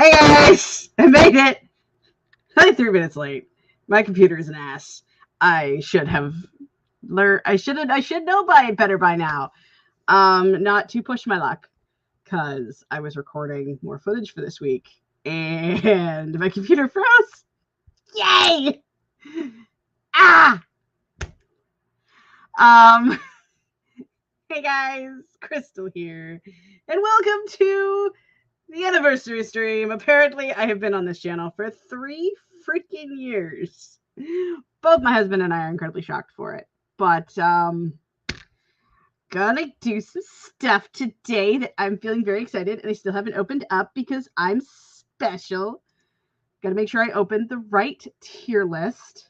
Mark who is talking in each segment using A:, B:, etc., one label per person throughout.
A: Hey guys! I made it! I'm 3 minutes late. My computer is an ass. I should have learned. I should know better by now. Not to push my luck, because I was recording more footage for this week, and my computer froze. Yay! Ah! Hey guys, Crystal here, and welcome to the anniversary stream. Apparently, I have been on this channel for 3 freaking years. Both my husband and I are incredibly shocked for it, but gonna do some stuff today that I'm feeling very excited, and I still haven't opened up because I'm special. Gotta make sure I open the right tier list.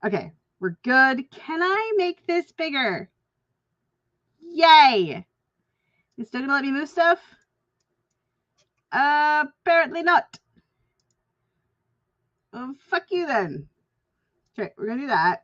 A: Okay, we're good. Can I make this bigger? Yay! You still gonna let me move stuff? Apparently not. Oh, fuck you then. Okay, we're gonna do that.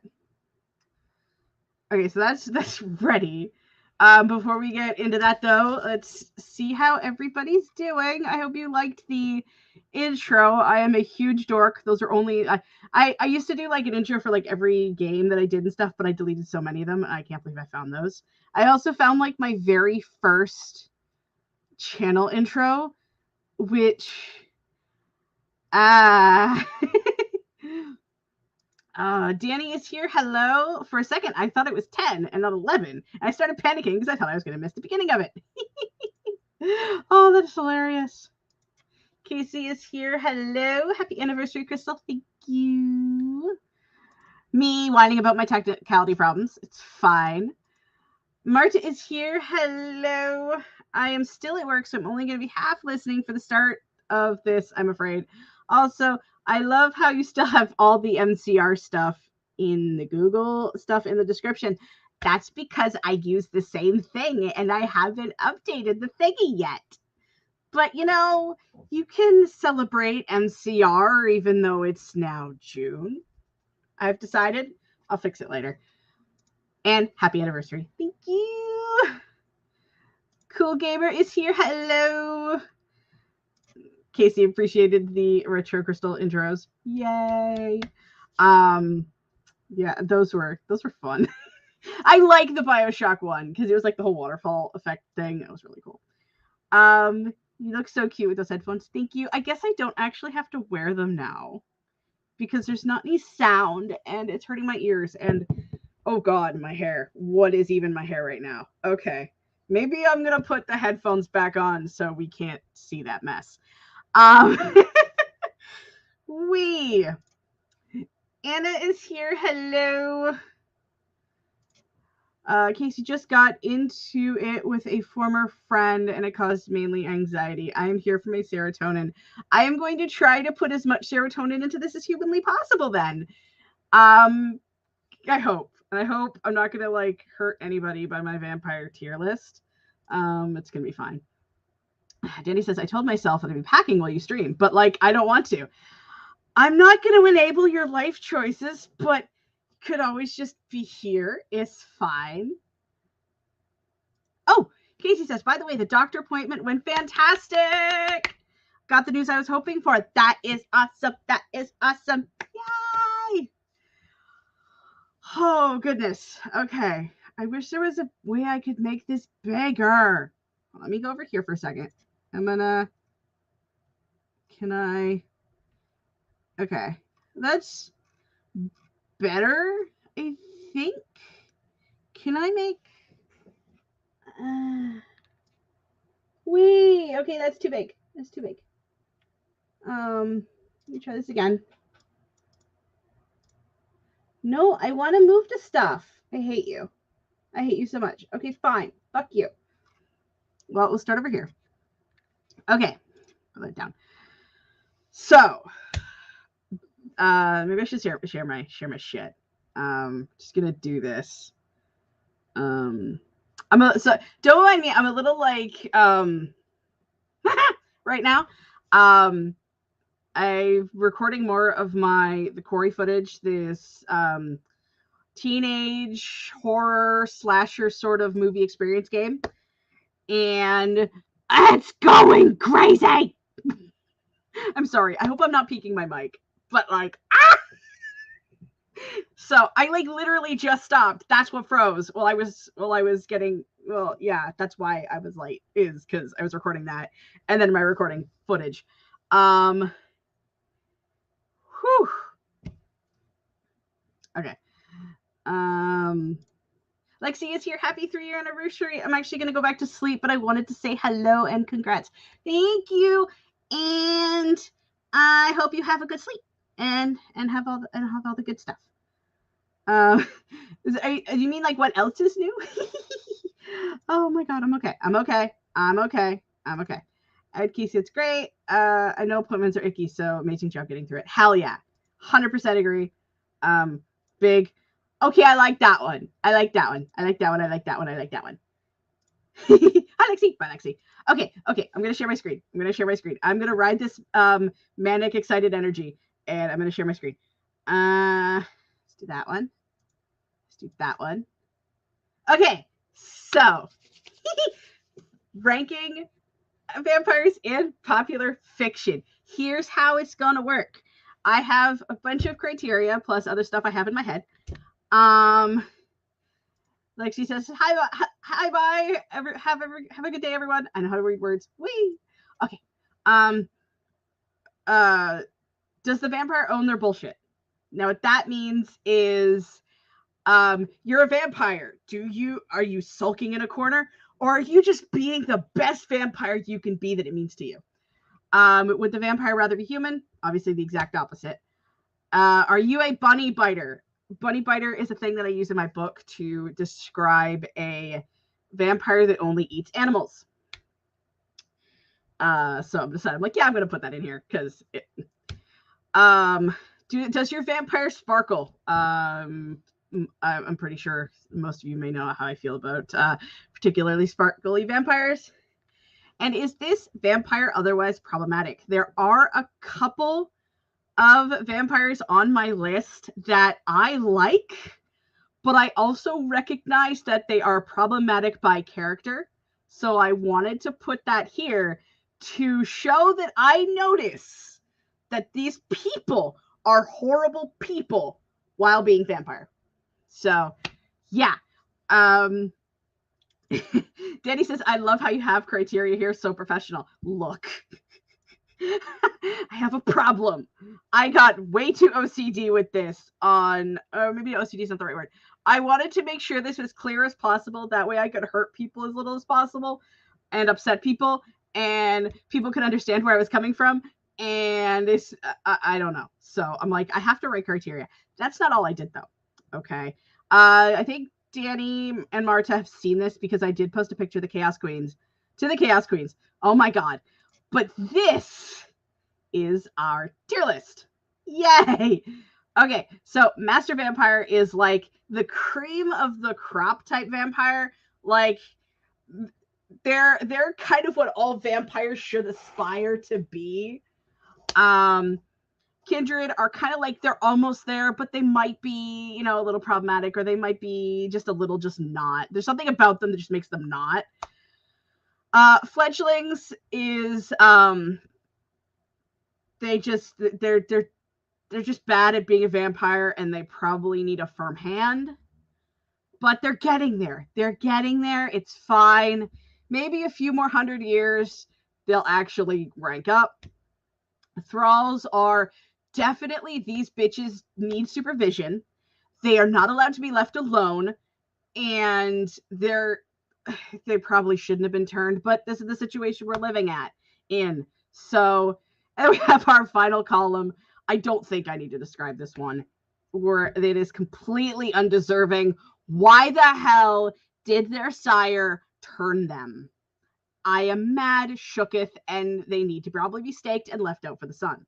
A: Okay, so that's ready. Before we get into that though, let's see how everybody's doing. I hope you liked the intro. I am a huge dork. Those are only I used to do like an intro for like every game that I did and stuff, but I deleted so many of them. I can't believe I found those. I also found like my very first channel intro, which Danni is here. Hello. For a second, I thought it was 10 and not 11. And I started panicking because I thought I was going to miss the beginning of it. Oh, that's hilarious. Casey is here. Hello. Happy anniversary, Crystal. Thank you. Me whining about my technicality problems. It's fine. Marta is here. Hello. I am still at work, so I'm only going to be half listening for the start of this, I'm afraid. Also, I love how you still have all the MCR stuff in the Google stuff in the description. That's because I use the same thing and I haven't updated the thingy yet. But, you know, you can celebrate MCR even though it's now June. I've decided. I'll fix it later. And happy anniversary. Thank you. Cool Gamer is here. Hello. Casey appreciated the retro crystal intros. Yay. Yeah, those were fun. I like the BioShock one because it was like the whole waterfall effect thing. That was really cool. You look so cute with those headphones. Thank you. I guess I don't actually have to wear them now because there's not any sound and it's hurting my ears. And oh god, my hair. What is even my hair right now? Okay. Maybe I'm gonna put the headphones back on so we can't see that mess. Anna is here. Hello. Casey just got into it with a former friend and it caused mainly anxiety. I am here for my serotonin. I am going to try to put as much serotonin into this as humanly possible then. I hope. And I hope I'm not going to like hurt anybody by my vampire tier list. It's going to be fine. Danny says, I told myself that I'd be packing while you stream, but like, I don't want to. I'm not going to enable your life choices, but could always just be here. It's fine. Oh, Casey says, by the way, the doctor appointment went fantastic. Got the news I was hoping for. That is awesome. That is awesome. Yay. Oh, goodness. Okay. I wish there was a way I could make this bigger. Let me go over here for a second. Okay. That's better, I think. Can I make... Okay, that's too big. That's too big. Let me try this again. No, I want to move the stuff. I hate you. I hate you so much. Okay, fine. Fuck you. Well, we'll start over here. Okay. Put that down. So, maybe I should share my shit. Just gonna do this. So don't mind me. I'm a little like right now. I'm recording more of the Corey footage. This teenage horror slasher sort of movie experience game, and it's going crazy. I'm sorry. I hope I'm not peeking my mic, but like, ah! So I like literally just stopped. That's what froze while I was getting, well, yeah, that's why I was late, is because I was recording that and then my recording footage. Whew. Okay. Lexi is here. Happy 3-year anniversary. I'm actually gonna go back to sleep, but I wanted to say hello and congrats. Thank you. And I hope you have a good sleep and have all the good stuff. You mean like what else is new? Oh my god, I'm okay. I'm okay. I'm okay. I'm okay. Ed Kesey, it's great. I know appointments are icky, so amazing job getting through it. Hell yeah. 100% agree. Big. Okay, I like that one. I like that one. I like that one. I like that one. I like that one. Hi, Lexi. Bye, Lexi. Okay. I'm going to share my screen. I'm going to ride this manic, excited energy, and I'm going to share my screen. Let's do that one. Okay, so ranking vampires in popular fiction. Here's how it's going to work. I have a bunch of criteria plus other stuff I have in my head. Like she says, hi, bye. Have a good day, everyone. I know how to read words. Wee. Okay. Does the vampire own their bullshit? Now, what that means is, you're a vampire. Are you sulking in a corner, or are you just being the best vampire you can be that it means to you? Would the vampire rather be human? Obviously, the exact opposite. Are you a bunny biter? Bunny biter is a thing that I use in my book to describe a vampire that only eats animals. So I'm like, yeah, I'm gonna put that in here because does your vampire sparkle? I'm pretty sure most of you may know how I feel about particularly sparkly vampires. And is this vampire otherwise problematic? There are a couple of vampires on my list that I like, but I also recognize that they are problematic by character. So I wanted to put that here to show that I notice that these people are horrible people while being vampire. So, yeah. Danny says, I love how you have criteria here. So professional. Look. I have a problem. I got way too OCD with this maybe OCD is not the right word. I wanted to make sure this was clear as possible. That way I could hurt people as little as possible and upset people, and people could understand where I was coming from. And this, I don't know. So I'm like, I have to write criteria. That's not all I did though. Okay. I think Danny and Marta have seen this because I did post a picture of the Chaos Queens to the Chaos Queens. Oh my God. But this is our tier list. Yay! Okay, so Master Vampire is like the cream of the crop type vampire. Like, they're kind of what all vampires should aspire to be. Kindred are kind of like they're almost there, but they might be, a little problematic, or they might be just a little just not. There's something about them that just makes them not. Fledglings is they're just bad at being a vampire, and they probably need a firm hand. But they're getting there. It's fine. Maybe a few more 100 years, they'll actually rank up. Thralls are definitely, these bitches need supervision. They are not allowed to be left alone, and they probably shouldn't have been turned, but this is the situation we're living in. So, and we have our final column. I don't think I need to describe this one, where it is completely undeserving. Why the hell did their sire turn them? I am mad, shooketh, and they need to probably be staked and left out for the sun.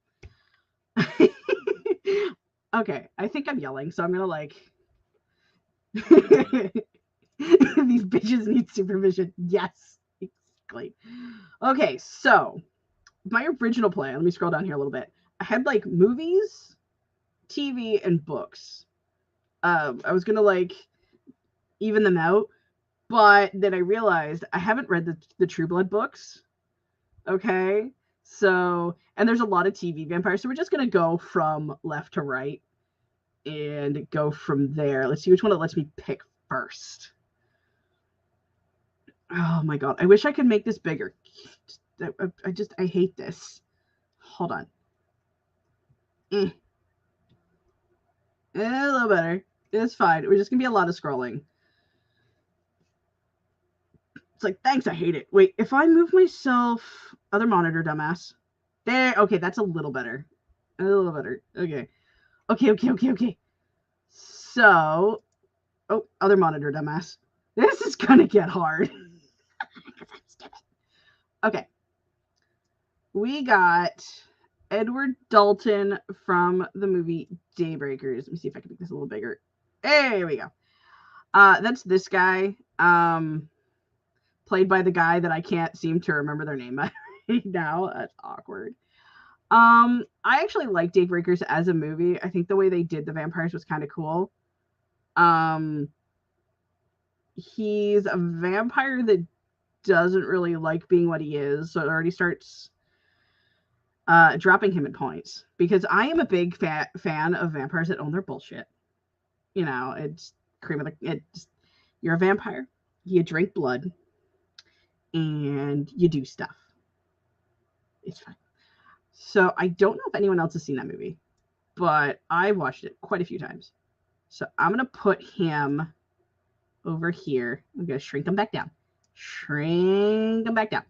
A: Okay, I think I'm yelling, so I'm gonna like... These bitches need supervision. Yes, exactly. Okay, so my original plan, let me scroll down here a little bit. I had like movies, TV, and books. I was gonna like even them out, but then I realized I haven't read the True Blood books. Okay, So, and there's a lot of TV vampires, so we're just going to go from left to right and go from there. Let's see which one it lets me pick first. Oh my god, I wish I could make this bigger. I hate this. Hold on. A little better. It's fine. We're just going to be a lot of scrolling. It's like, thanks, I hate it. Wait, if I move myself... Other monitor, dumbass. There. Okay, that's a little better. A little better. Okay. Okay. So... Oh, other monitor, dumbass. This is gonna get hard. Okay. We got Edward Dalton from the movie Daybreakers. Let me see if I can make this a little bigger. There we go. That's this guy. Played by the guy that I can't seem to remember their name right now. That's awkward. I actually like Daybreakers as a movie. I think the way they did the vampires was kind of cool. He's a vampire that doesn't really like being what he is, so it already starts dropping him in points. Because I am a big fan of vampires that own their bullshit. You know, it's cream of the... You're a vampire. You drink blood. And you do stuff. It's fine. So I don't know if anyone else has seen that movie, but I've watched it quite a few times. So I'm going to put him over here. I'm going to shrink him back down. Shrink him back down.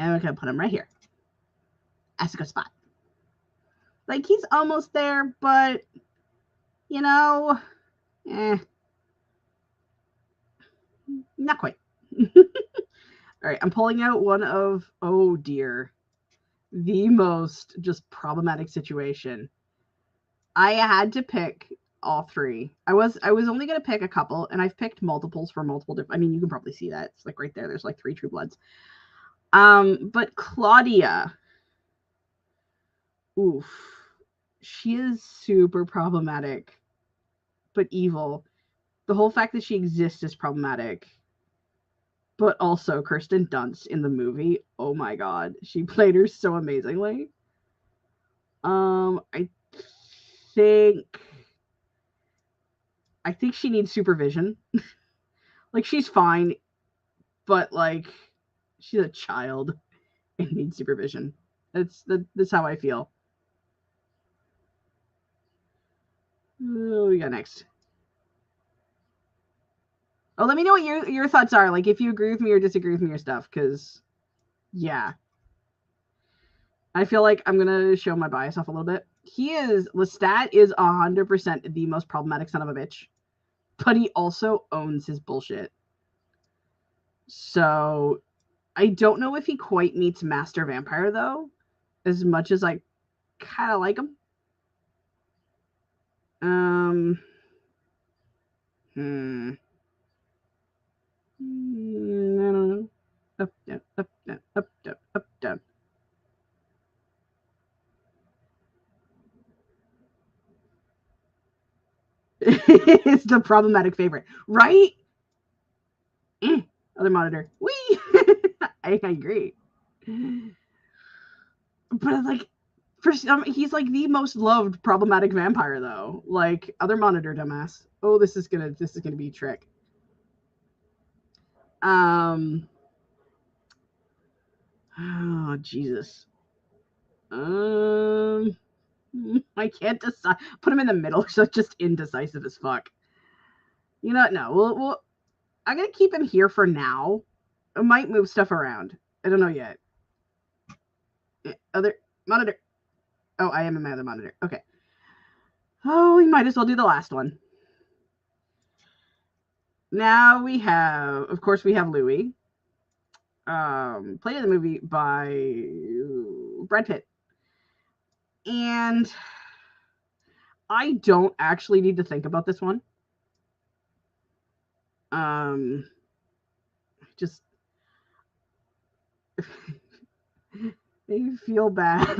A: And we're going to put him right here. That's a good spot. Like, he's almost there, but, you know, not quite. All right, I'm pulling out one of, oh dear, the most just problematic situation. I had to pick all three. I was only going to pick a couple, and I've picked multiples for multiple different... I mean, you can probably see that. It's like right there. There's like 3 True Bloods. But Claudia, oof, she is super problematic, but evil. The whole fact that she exists is problematic. But also Kirsten Dunst in the movie. Oh my god. She played her so amazingly. I think she needs supervision. Like, she's fine, but like, she's a child and needs supervision. That's how I feel. What we got next? Oh, let me know what your thoughts are. Like, if you agree with me or disagree with me or stuff, because, yeah. I feel like I'm going to show my bias off a little bit. Lestat is 100% the most problematic son of a bitch. But he also owns his bullshit. So, I don't know if he quite meets Master Vampire, though. As much as I kind of like him. I don't know. Up, down, up, down, up, down, up, down. It's the problematic favorite, right? Other monitor. Wee! I agree. But like, he's like the most loved problematic vampire, though. Like, other monitor, dumbass. Oh, this is gonna be a trick. Oh, Jesus. I can't decide. Put him in the middle, so just indecisive as fuck. You know what? No, I'm gonna keep him here for now. I might move stuff around. I don't know yet. Other monitor. Oh, I am in my other monitor. Okay. Oh, we might as well do the last one. Now we have, of course, we have Louis. Played in the movie by Brad Pitt. And I don't actually need to think about this one. Just I feel bad.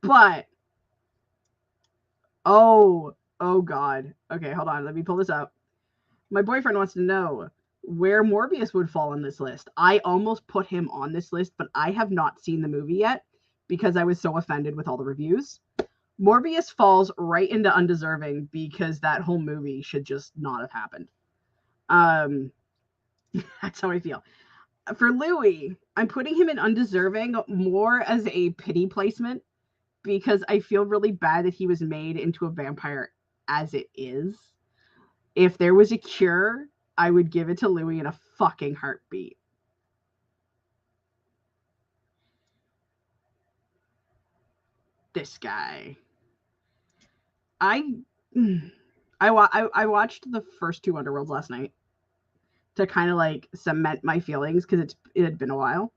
A: But oh god. Okay, hold on. Let me pull this up. My boyfriend wants to know, where Morbius would fall on this list. I almost put him on this list, but I have not seen the movie yet because I was so offended with all the reviews. Morbius falls right into undeserving because that whole movie should just not have happened. That's how I feel. For Louis, I'm putting him in undeserving more as a pity placement because I feel really bad that he was made into a vampire as it is. If there was a cure, I would give it to Louis in a fucking heartbeat. This guy. I watched the first two Underworlds last night to kind of like cement my feelings because it had been a while.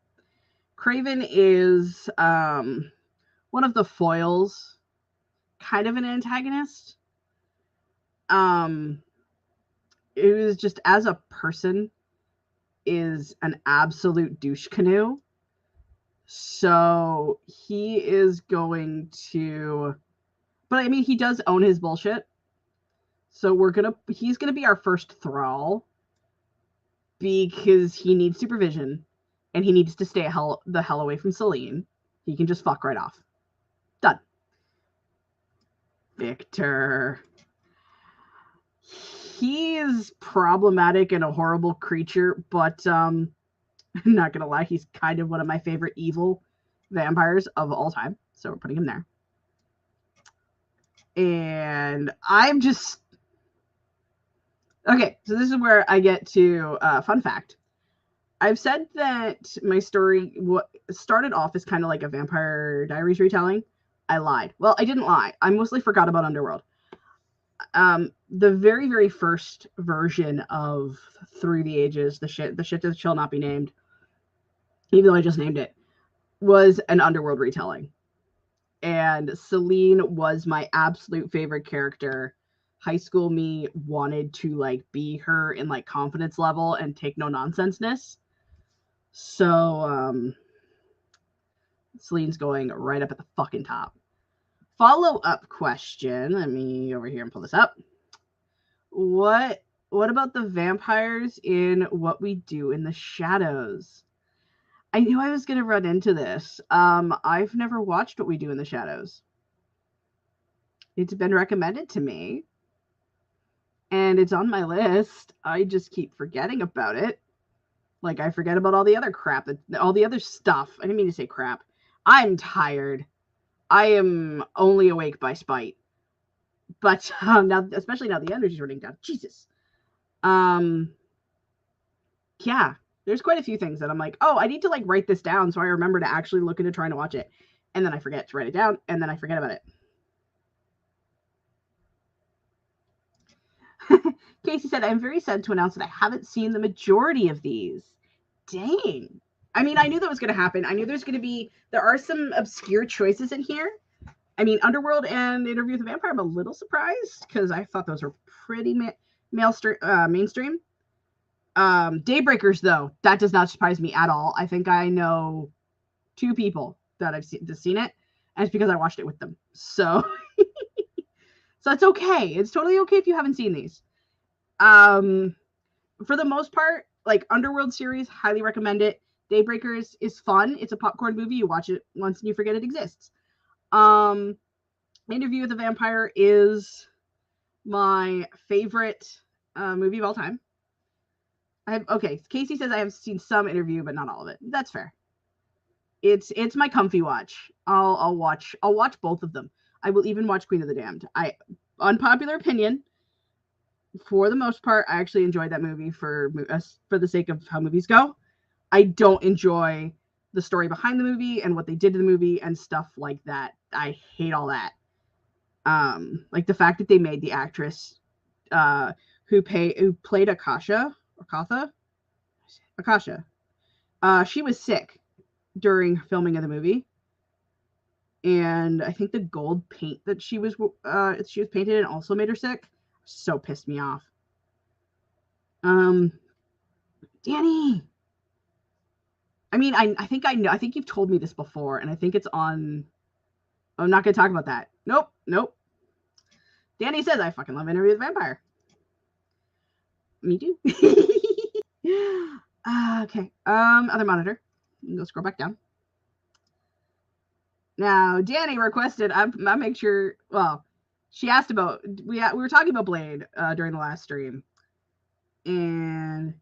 A: Craven is one of the foils, kind of an antagonist. It was just as a person is an absolute douche canoe. So he is going to, but I mean, he does own his bullshit. So he's gonna be our first thrall because he needs supervision and he needs to stay the hell away from Celine. He can just fuck right off. Done. Victor. He's problematic and a horrible creature, but I'm not gonna lie, he's kind of one of my favorite evil vampires of all time. So we're putting him there. And I'm just okay. So this is where I get to fun fact. I've said that my story started off as kind of like a Vampire Diaries retelling. I lied. Well, I didn't lie. I mostly forgot about Underworld. The very, very first version of Through the Ages, the shit that shall not be named, even though I just named it, was an Underworld retelling. And Celine was my absolute favorite character. High school me wanted to like be her in like confidence level and take no nonsenseness. So Celine's going right up at the fucking top. Follow-up question. Let me over here and pull this up. What about the vampires in What We Do in the Shadows? I knew I was going to run into this. I've never watched What We Do in the Shadows. It's been recommended to me. And it's on my list. I just keep forgetting about it. Like I forget about all the other crap, all the other stuff. I didn't mean to say crap. I'm tired. I am only awake by spite. But now, especially now the energy's running down. Jesus. Yeah, there's quite a few things that I'm like, oh, I need to like write this down so I remember to actually look into trying to watch it. And then I forget to write it down, and then I forget about it. Casey said, I'm very sad to announce that I haven't seen the majority of these. Dang. I mean, I knew that was going to happen. I knew there are some obscure choices in here. I mean, Underworld and Interview with the Vampire, I'm a little surprised because I thought those were pretty mainstream. Daybreakers, though, that does not surprise me at all. I think I know 2 people that have seen it, and it's because I watched it with them. So, so it's okay. It's totally okay if you haven't seen these. For the most part, like Underworld series, highly recommend it. Daybreakers is fun. It's a popcorn movie. You watch it once and you forget it exists. Interview with the Vampire is my favorite movie of all time. Casey says I have seen some Interview, but not all of it. That's fair. It's my comfy watch. I'll watch both of them. I will even watch Queen of the Damned. Unpopular opinion, for the most part, I actually enjoyed that movie for the sake of how movies go. I don't enjoy the story behind the movie and what they did to the movie and stuff like that. I hate all that. Like the fact that they made the actress who played Akasha. She was sick during filming of the movie, and I think the gold paint that she was painted in also made her sick. So pissed me off. Danni. I mean, I think I know. I think you've told me this before, and I think it's on. I'm not going to talk about that. Nope. Danni says I fucking love Interview with the Vampire. Me too. Okay. Other monitor. Go scroll back down. Now, Danni requested. I make sure. Well, she asked about. We were talking about Blade during the last stream, and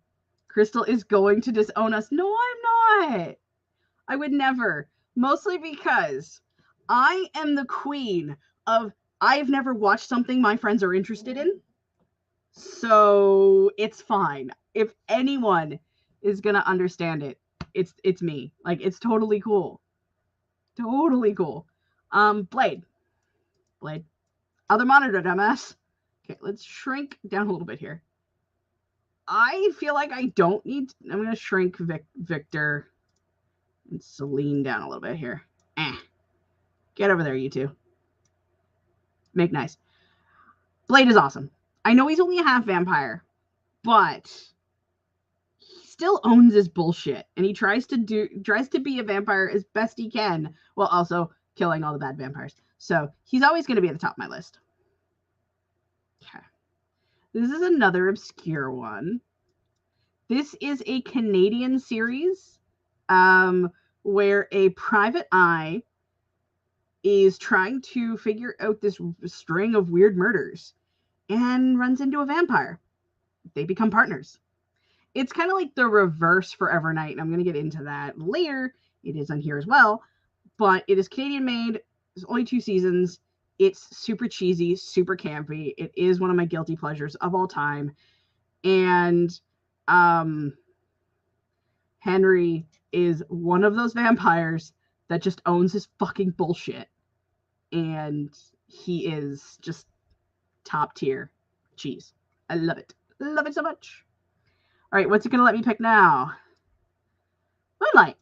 A: Crystal is going to disown us. No, I'm not. I would never. Mostly because I am the queen of I've never watched something my friends are interested in. So it's fine. If anyone is gonna understand it, it's me. Like, it's totally cool. Totally cool. Blade. Other monitor, dumbass. Okay, let's shrink down a little bit here. I feel like I don't need. I'm gonna shrink Victor and Celine down a little bit here. Get over there, you two. Make nice. Blade is awesome. I know he's only a half vampire, but he still owns his bullshit, and he tries to be a vampire as best he can, while also killing all the bad vampires. So he's always going to be at the top of my list. Okay. This is another obscure one. This is a Canadian series where a private eye is trying to figure out this string of weird murders and runs into a vampire. They become partners. It's kind of like the reverse for Evernight, and I'm going to get into that later. It is on here as well, but it is Canadian made. There's only 2 seasons. It's super cheesy, super campy. It is one of my guilty pleasures of all time. And Henry is one of those vampires that just owns his fucking bullshit. And he is just top tier cheese. I love it. Love it so much. All right, what's it going to let me pick now? Moonlight.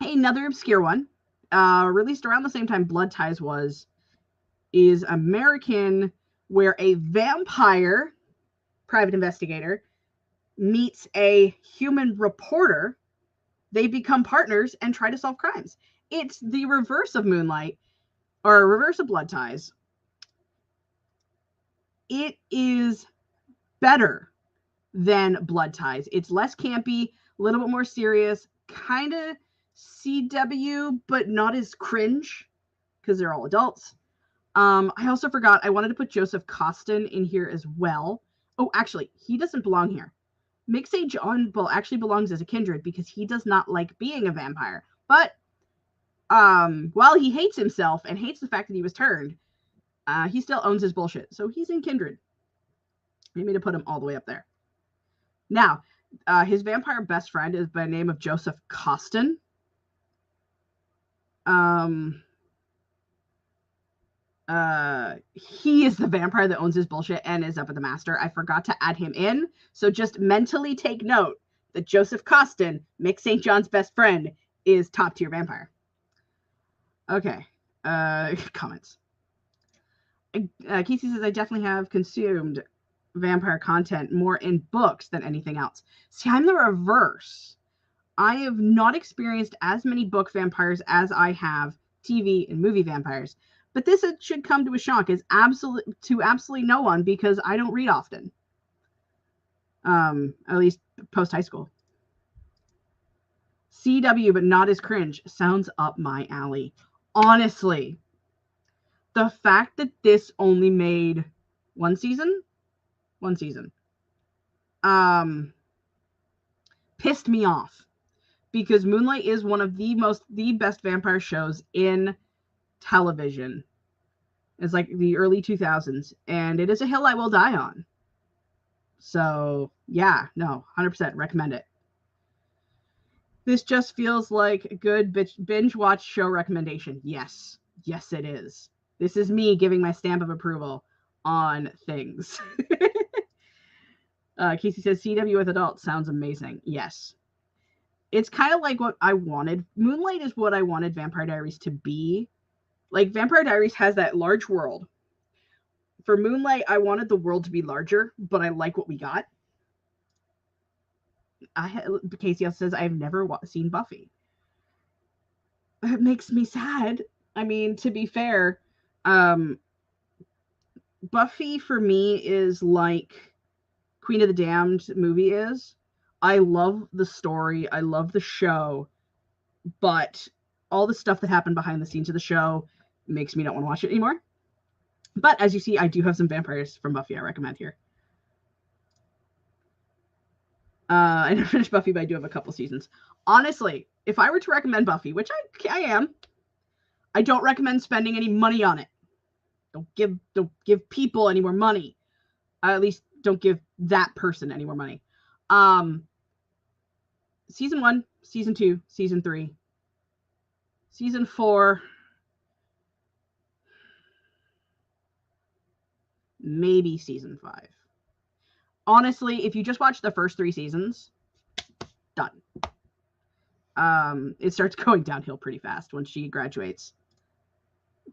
A: Another obscure one. Released around the same time Blood Ties was. Is American, where a vampire private investigator meets a human reporter. They become partners and try to solve crimes. It's the reverse of Moonlight, or reverse of Blood Ties. It is better than Blood Ties. It's less campy, a little bit more serious, kind of CW, but not as cringe, because they're all adults. I also forgot, I wanted to put Joseph Costin in here as well. Oh, actually, he doesn't belong here. Mixay John actually belongs as a kindred because he does not like being a vampire. But while he hates himself and hates the fact that he was turned, he still owns his bullshit. So he's in kindred. I need to put him all the way up there. Now, his vampire best friend is by the name of Joseph Costin. He is the vampire that owns his bullshit and is up at the master. I forgot to add him in, so just mentally take note that Joseph Costin, Mick St. John's best friend, is top tier vampire. Okay. Comments. Casey says, I definitely have consumed vampire content more in books than anything else. See, I'm the reverse. I have not experienced as many book vampires as I have TV and movie vampires. But this should come to a shock to absolutely no one, because I don't read often. At least post high school. CW, but not as cringe, sounds up my alley. Honestly, the fact that this only made one season, pissed me off, because Moonlight is one of the best vampire shows in television. It's like the early 2000s, and it is a hill I will die on. So yeah, no, 100% recommend it. This just feels like a good binge watch show recommendation. Yes, it is. This is me giving my stamp of approval on things. Casey says CW with adults sounds amazing. Yes. It's kind of like what I wanted. Moonlight is what I wanted Vampire Diaries to be. Like, Vampire Diaries has that large world. For Moonlight, I wanted the world to be larger, but I like what we got. Casey also says, I've never seen Buffy. It makes me sad. I mean, to be fair, Buffy for me is like Queen of the Damned movie is. I love the story. I love the show. But all the stuff that happened behind the scenes of the show makes me not want to watch it anymore. But as you see, I do have some vampires from Buffy I recommend here. I never finished Buffy, but I do have a couple seasons. Honestly, if I were to recommend Buffy, which I am, I don't recommend spending any money on it. Don't give people any more money. At least don't give that person any more money. Season 1, Season 2, Season 3, Season 4, maybe Season 5. Honestly, if you just watch the first 3 seasons, done. It starts going downhill pretty fast once she graduates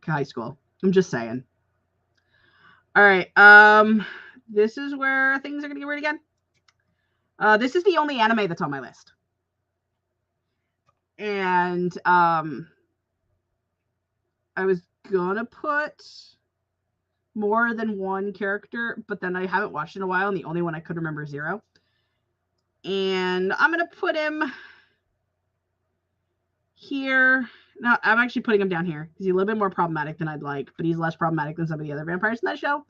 A: high school. I'm just saying. All right. This is where things are gonna get weird again. This is the only anime that's on my list. And I was gonna put more than one character, but then I haven't watched in a while, and the only one I could remember is Zero. And I'm gonna put him here. No, I'm actually putting him down here because he's a little bit more problematic than I'd like, but he's less problematic than some of the other vampires in that show.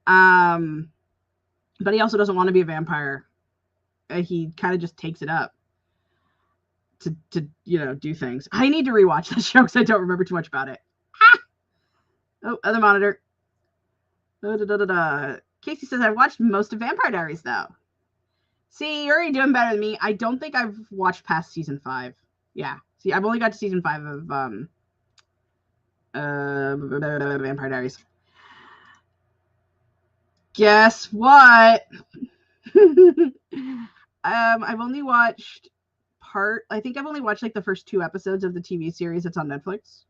A: But he also doesn't want to be a vampire. He kind of just takes it up to do things. I need to rewatch this show because I don't remember too much about it. Oh, other monitor. Casey says, I watched most of Vampire Diaries, though. See, you're already doing better than me. I don't think I've watched past season 5. Yeah. See, I've only got to season 5 of Vampire Diaries. Guess what? I've only watched I think I've only watched like the first 2 episodes of the TV series that's on Netflix.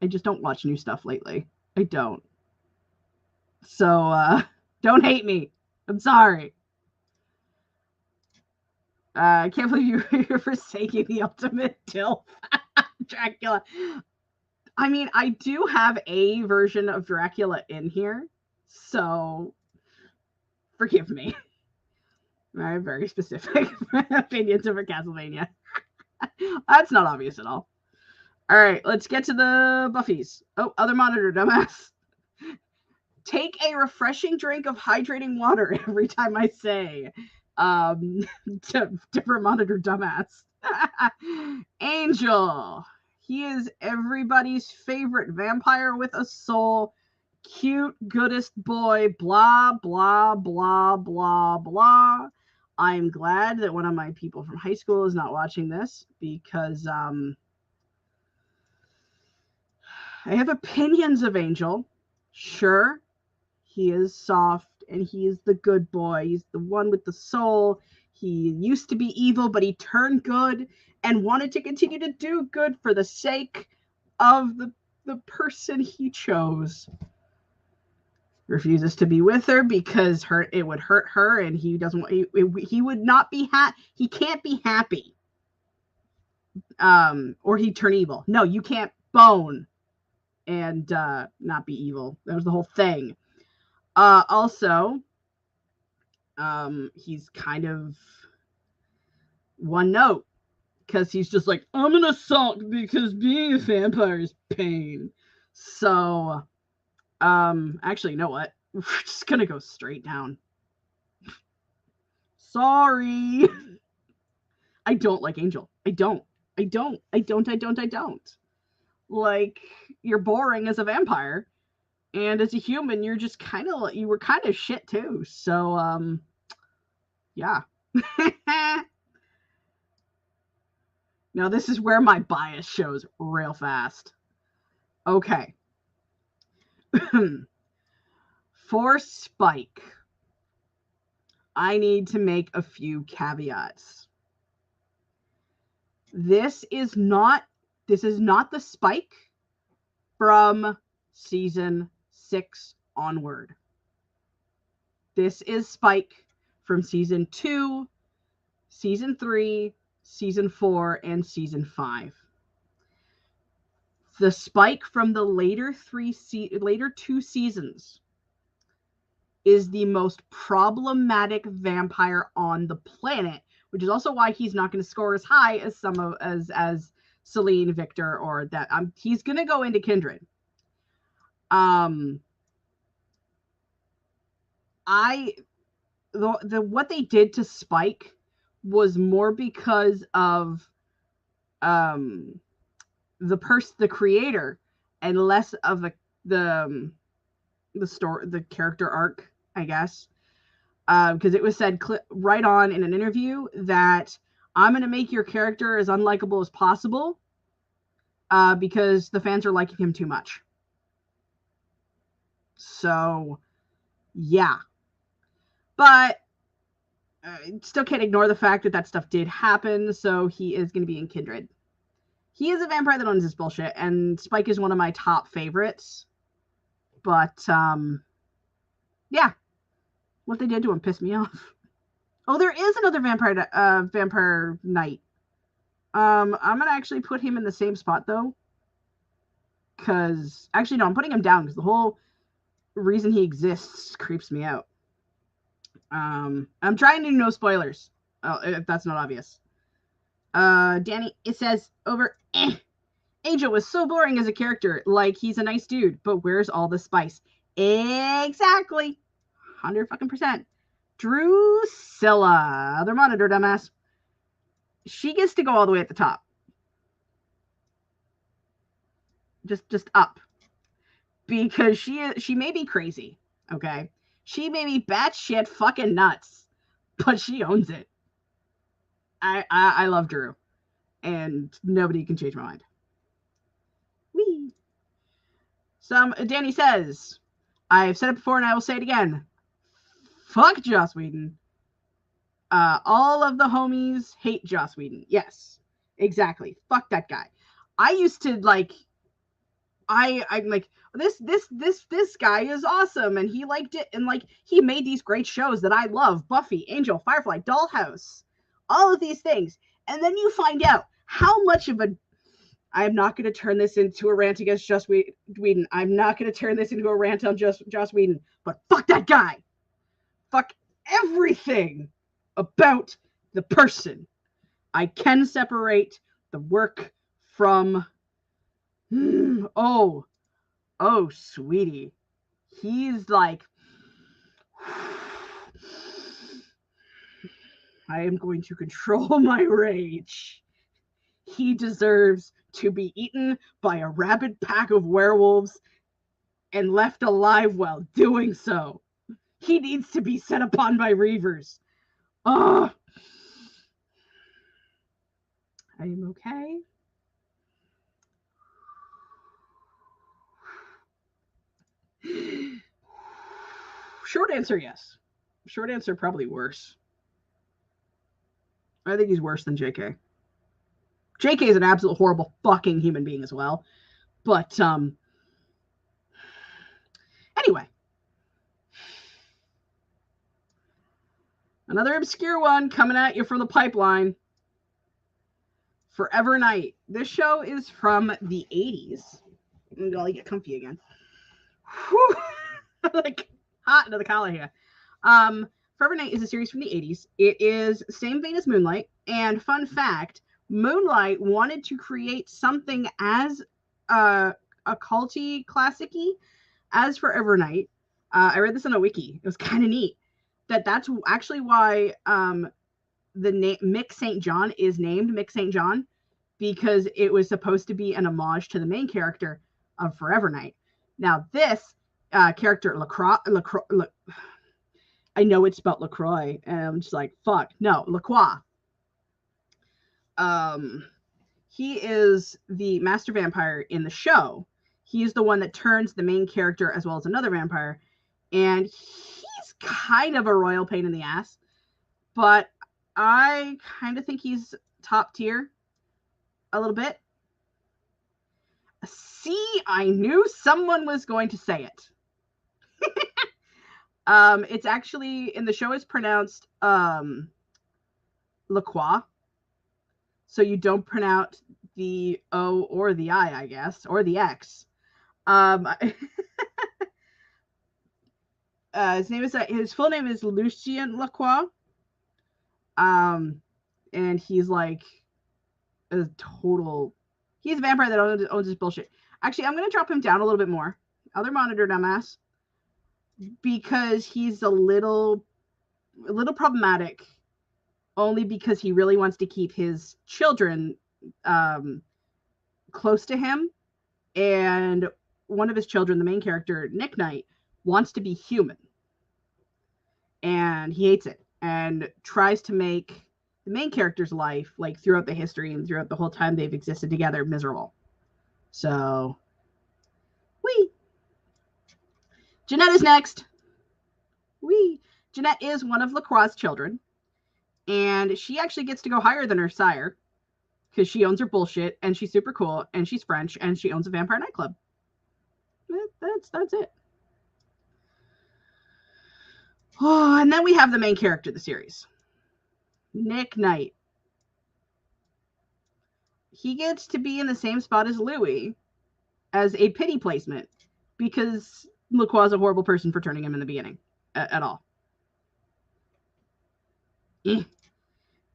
A: I just don't watch new stuff lately. I don't. So, don't hate me. I'm sorry. I can't believe you're forsaking the ultimate DILF. Dracula. I mean, I do have a version of Dracula in here, so forgive me. I have very specific opinions over Castlevania. That's not obvious at all. All right, let's get to the Buffies. Oh, other monitor, dumbass. Take a refreshing drink of hydrating water every time I say. Different monitor, dumbass. Angel. He is everybody's favorite vampire with a soul. Cute, goodest boy. Blah, blah, blah, blah, blah. I'm glad that one of my people from high school is not watching this because I have opinions of Angel. Sure, he is soft and he is the good boy. He's the one with the soul. He used to be evil, but he turned good and wanted to continue to do good for the sake of the person he chose. Refuses to be with her because it would hurt her, and he doesn't. He would not be he can't be happy. Or he'd turn evil. No, you can't bone and not be evil. That was the whole thing. Also, he's kind of one note because he's just like, I'm gonna sulk because being a vampire is pain. So, actually, you know what? We're just gonna go straight down. Sorry. I don't like Angel. I don't. Like, you're boring as a vampire. And as a human, you're just you were kind of shit too. So, yeah. Now, this is where my bias shows real fast. Okay. For Spike, I need to make a few caveats. This is not the Spike from season 6 onward. This is Spike from season 2, season 3, season 4, and season 5. The Spike from the later 2 seasons is the most problematic vampire on the planet, which is also why he's not going to score as high as some of as Celine, Victor, or that. He's going to go into Kindred. What they did to Spike was more because of the creator, and less of the story, the character arc, I guess. Because it was said right on in an interview that I'm going to make your character as unlikable as possible because the fans are liking him too much. So, yeah. But still can't ignore the fact that stuff did happen, so he is going to be in Kindred. He is a vampire that owns this bullshit, and Spike is one of my top favorites. But, yeah. What they did to him pissed me off. Oh, there is another vampire knight. I'm going to actually put him in the same spot, though. Because, actually, no, I'm putting him down, because the whole reason he exists creeps me out. I'm trying to do no spoilers, if that's not obvious. Danni, it says over, Angel was so boring as a character. Like, he's a nice dude, but where's all the spice? Exactly. 100% Drusilla, other monitor dumbass. She gets to go all the way at the top. Just up. Because she may be crazy, okay? She may be batshit fucking nuts, but she owns it. I love Drew, and nobody can change my mind. Whee! Danni says, I've said it before and I will say it again. Fuck Joss Whedon. All of the homies hate Joss Whedon. Yes, exactly. Fuck that guy. I used to like. I'm like, this guy is awesome, and he liked it, and like he made these great shows that I love: Buffy, Angel, Firefly, Dollhouse, all of these things, and then you find out how much of a. I'm not going to turn this into a rant against Joss Whedon. I'm not going to turn this into a rant on Joss Whedon, but fuck that guy. Fuck everything about the person. I can separate the work from. Oh, sweetie. He's like, I am going to control my rage. He deserves to be eaten by a rabid pack of werewolves and left alive while doing so. He needs to be set upon by reavers. I am okay. Short answer, yes. Short answer, probably worse. I think he's worse than JK. JK is an absolute horrible fucking human being as well. But, anyway. Another obscure one coming at you from the pipeline. Forever Night. This show is from the 80s. I'm gonna get comfy again. Whew. Like, hot into the collar here. Forever Night is a series from the 80s. It is same vein as Moonlight. And fun fact, Moonlight wanted to create something as occulty classic-y as Forever Night. I read this on a wiki. It was kind of neat. That's actually why the name Mick St. John is named Mick St. John, because it was supposed to be an homage to the main character of Forever Night. Now this character LaCroix, I know it's spelled LaCroix, and I'm just like, fuck, no, LaCroix. He is the master vampire in the show. He's the one that turns the main character as well as another vampire, and he's kind of a royal pain in the ass, but I kind of think he's top tier a little bit. See, I knew someone was going to say it. It's actually, in the show, it's pronounced LaCroix. So you don't pronounce the O or the I guess, or the X. his full name is Lucien Lacroix. And he's like a total. He's a vampire that owns his bullshit. Actually, I'm gonna drop him down a little bit more. Other monitor dumbass, because he's a little problematic. Only because he really wants to keep his children close to him, and one of his children, the main character, Nick Knight, wants to be human, and he hates it, and tries to make the main character's life, like throughout the history and throughout the whole time they've existed together, miserable. So, Jeanette is next. Jeanette is one of Lacroix's children, and she actually gets to go higher than her sire because she owns her bullshit, and she's super cool, and she's French, and she owns a vampire nightclub. That's it. Oh, and then we have the main character of the series, Nick Knight. He gets to be in the same spot as Louis as a pity placement because Lacroix is a horrible person for turning him in the beginning at all.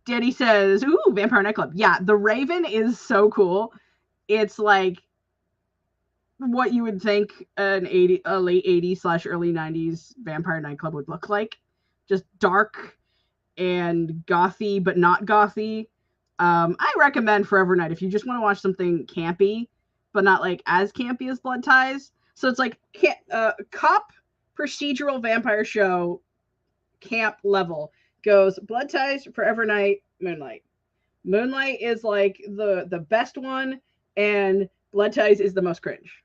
A: Danny says, ooh, vampire nightclub. Yeah, the Raven is so cool. It's like what you would think a late 80s / early 90s vampire nightclub would look like. Just dark and gothy, but not gothy. I recommend Forever Night if you just want to watch something campy, but not like as campy as Blood Ties. So it's like cop procedural vampire show camp level. Goes Blood Ties, Forever Night, Moonlight. Moonlight is like the best one, and Blood Ties is the most cringe.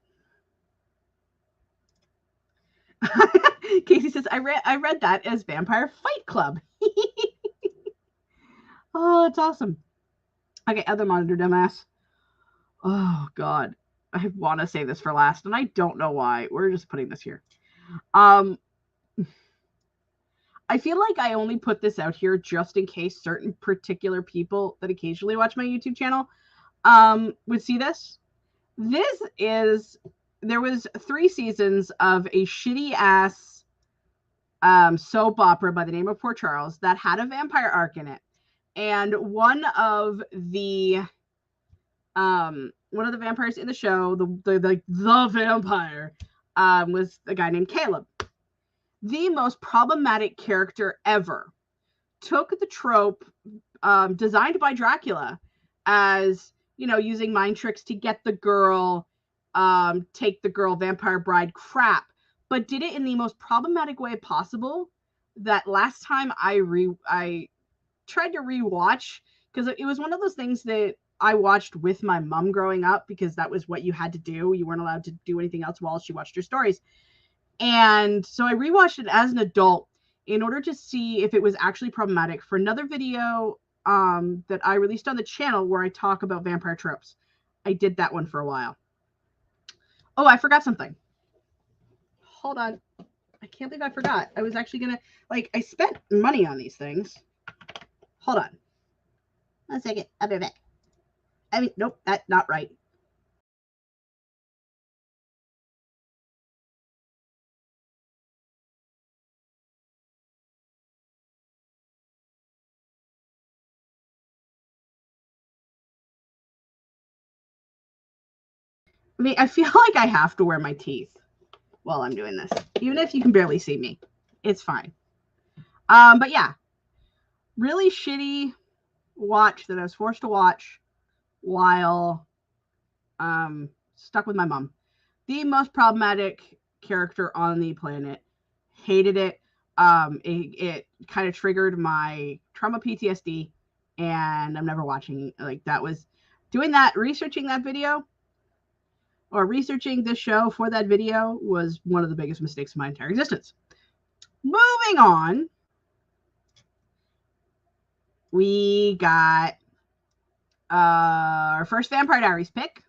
A: Casey says, I read that as Vampire Fight Club. Oh, it's awesome. Okay, other monitor dumbass. Oh God, I want to save this for last, and I don't know why. We're just putting this here. I feel like I only put this out here just in case certain particular people that occasionally watch my YouTube channel would see this. There was 3 seasons of a shitty ass soap opera by the name of Port Charles that had a vampire arc in it. And one of the vampires in the show, the vampire, was a guy named Caleb. The most problematic character ever took the trope designed by Dracula as, using mind tricks to get the girl, take the girl, vampire bride crap, but did it in the most problematic way possible. That last time I tried to rewatch, because it was one of those things that I watched with my mom growing up, because that was what you had to do. You weren't allowed to do anything else while she watched your stories. And so I rewatched it as an adult in order to see if it was actually problematic for another video that I released on the channel where I talk about vampire tropes. I did that one for a while. Oh, I forgot something. Hold on. I can't believe I forgot. I was actually going to, I spent money on these things. Hold on. 1 second. I'll be back. Nope, that's not right. I feel like I have to wear my teeth while I'm doing this, even if you can barely see me. It's fine. But yeah, really shitty watch that I was forced to watch while stuck with my mom. The most problematic character on the planet. Hated it. It kind of triggered my trauma PTSD, and I'm never watching. That was doing that, researching that video, or researching this show for that video was one of the biggest mistakes of my entire existence. Moving on, we got our first Vampire Diaries pick.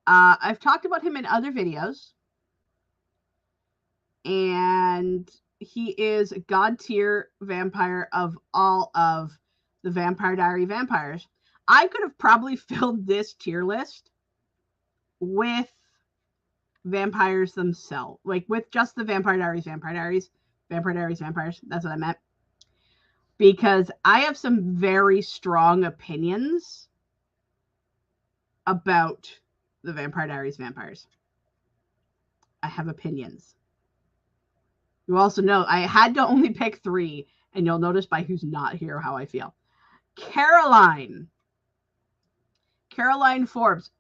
A: I've talked about him in other videos, and he is a god tier vampire of all of the Vampire Diary vampires. I could have probably filled this tier list with vampires themselves. Like, with just the Vampire Diaries, vampires. That's what I meant. Because I have some very strong opinions about the Vampire Diaries vampires. I have opinions. You also know I had to only pick 3, and you'll notice by who's not here how I feel. Caroline Forbes.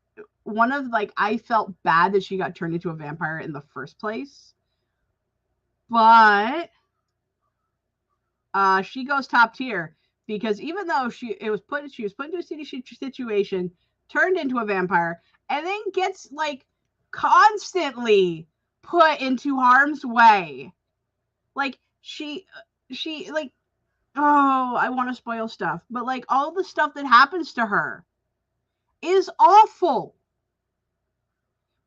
A: One of, like, I felt bad that she got turned into a vampire in the first place. But she goes top tier because even though she was put into a situation, turned into a vampire, and then gets, like, constantly put into harm's way. Like, she like, oh, I want to spoil stuff, but, like, all the stuff that happens to her is awful.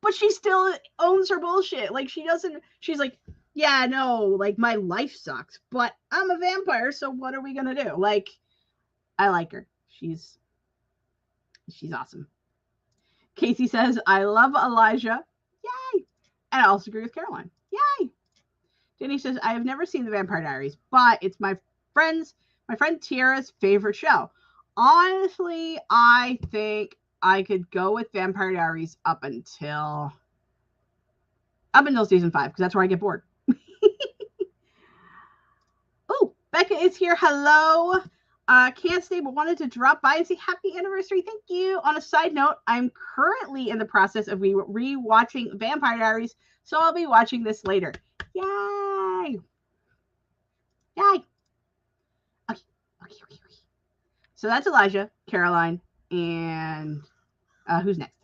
A: But she still owns her bullshit. Like, she's like, yeah, no, like, my life sucks, but I'm a vampire, so what are we gonna do? Like, I like her. She's awesome. Casey says, I love Elijah. Yay! And I also agree with Caroline. Yay! Danny says, I have never seen the Vampire Diaries, but it's my friend Tiara's favorite show. Honestly, I think I could go with Vampire Diaries up until season 5, because that's where I get bored. Oh, Becca is here. Hello. Can't stay, but wanted to drop by and say happy anniversary. Thank you. On a side note, I'm currently in the process of re-watching Vampire Diaries, so I'll be watching this later. Yay! Yay! Okay. So that's Elijah, Caroline, and who's next?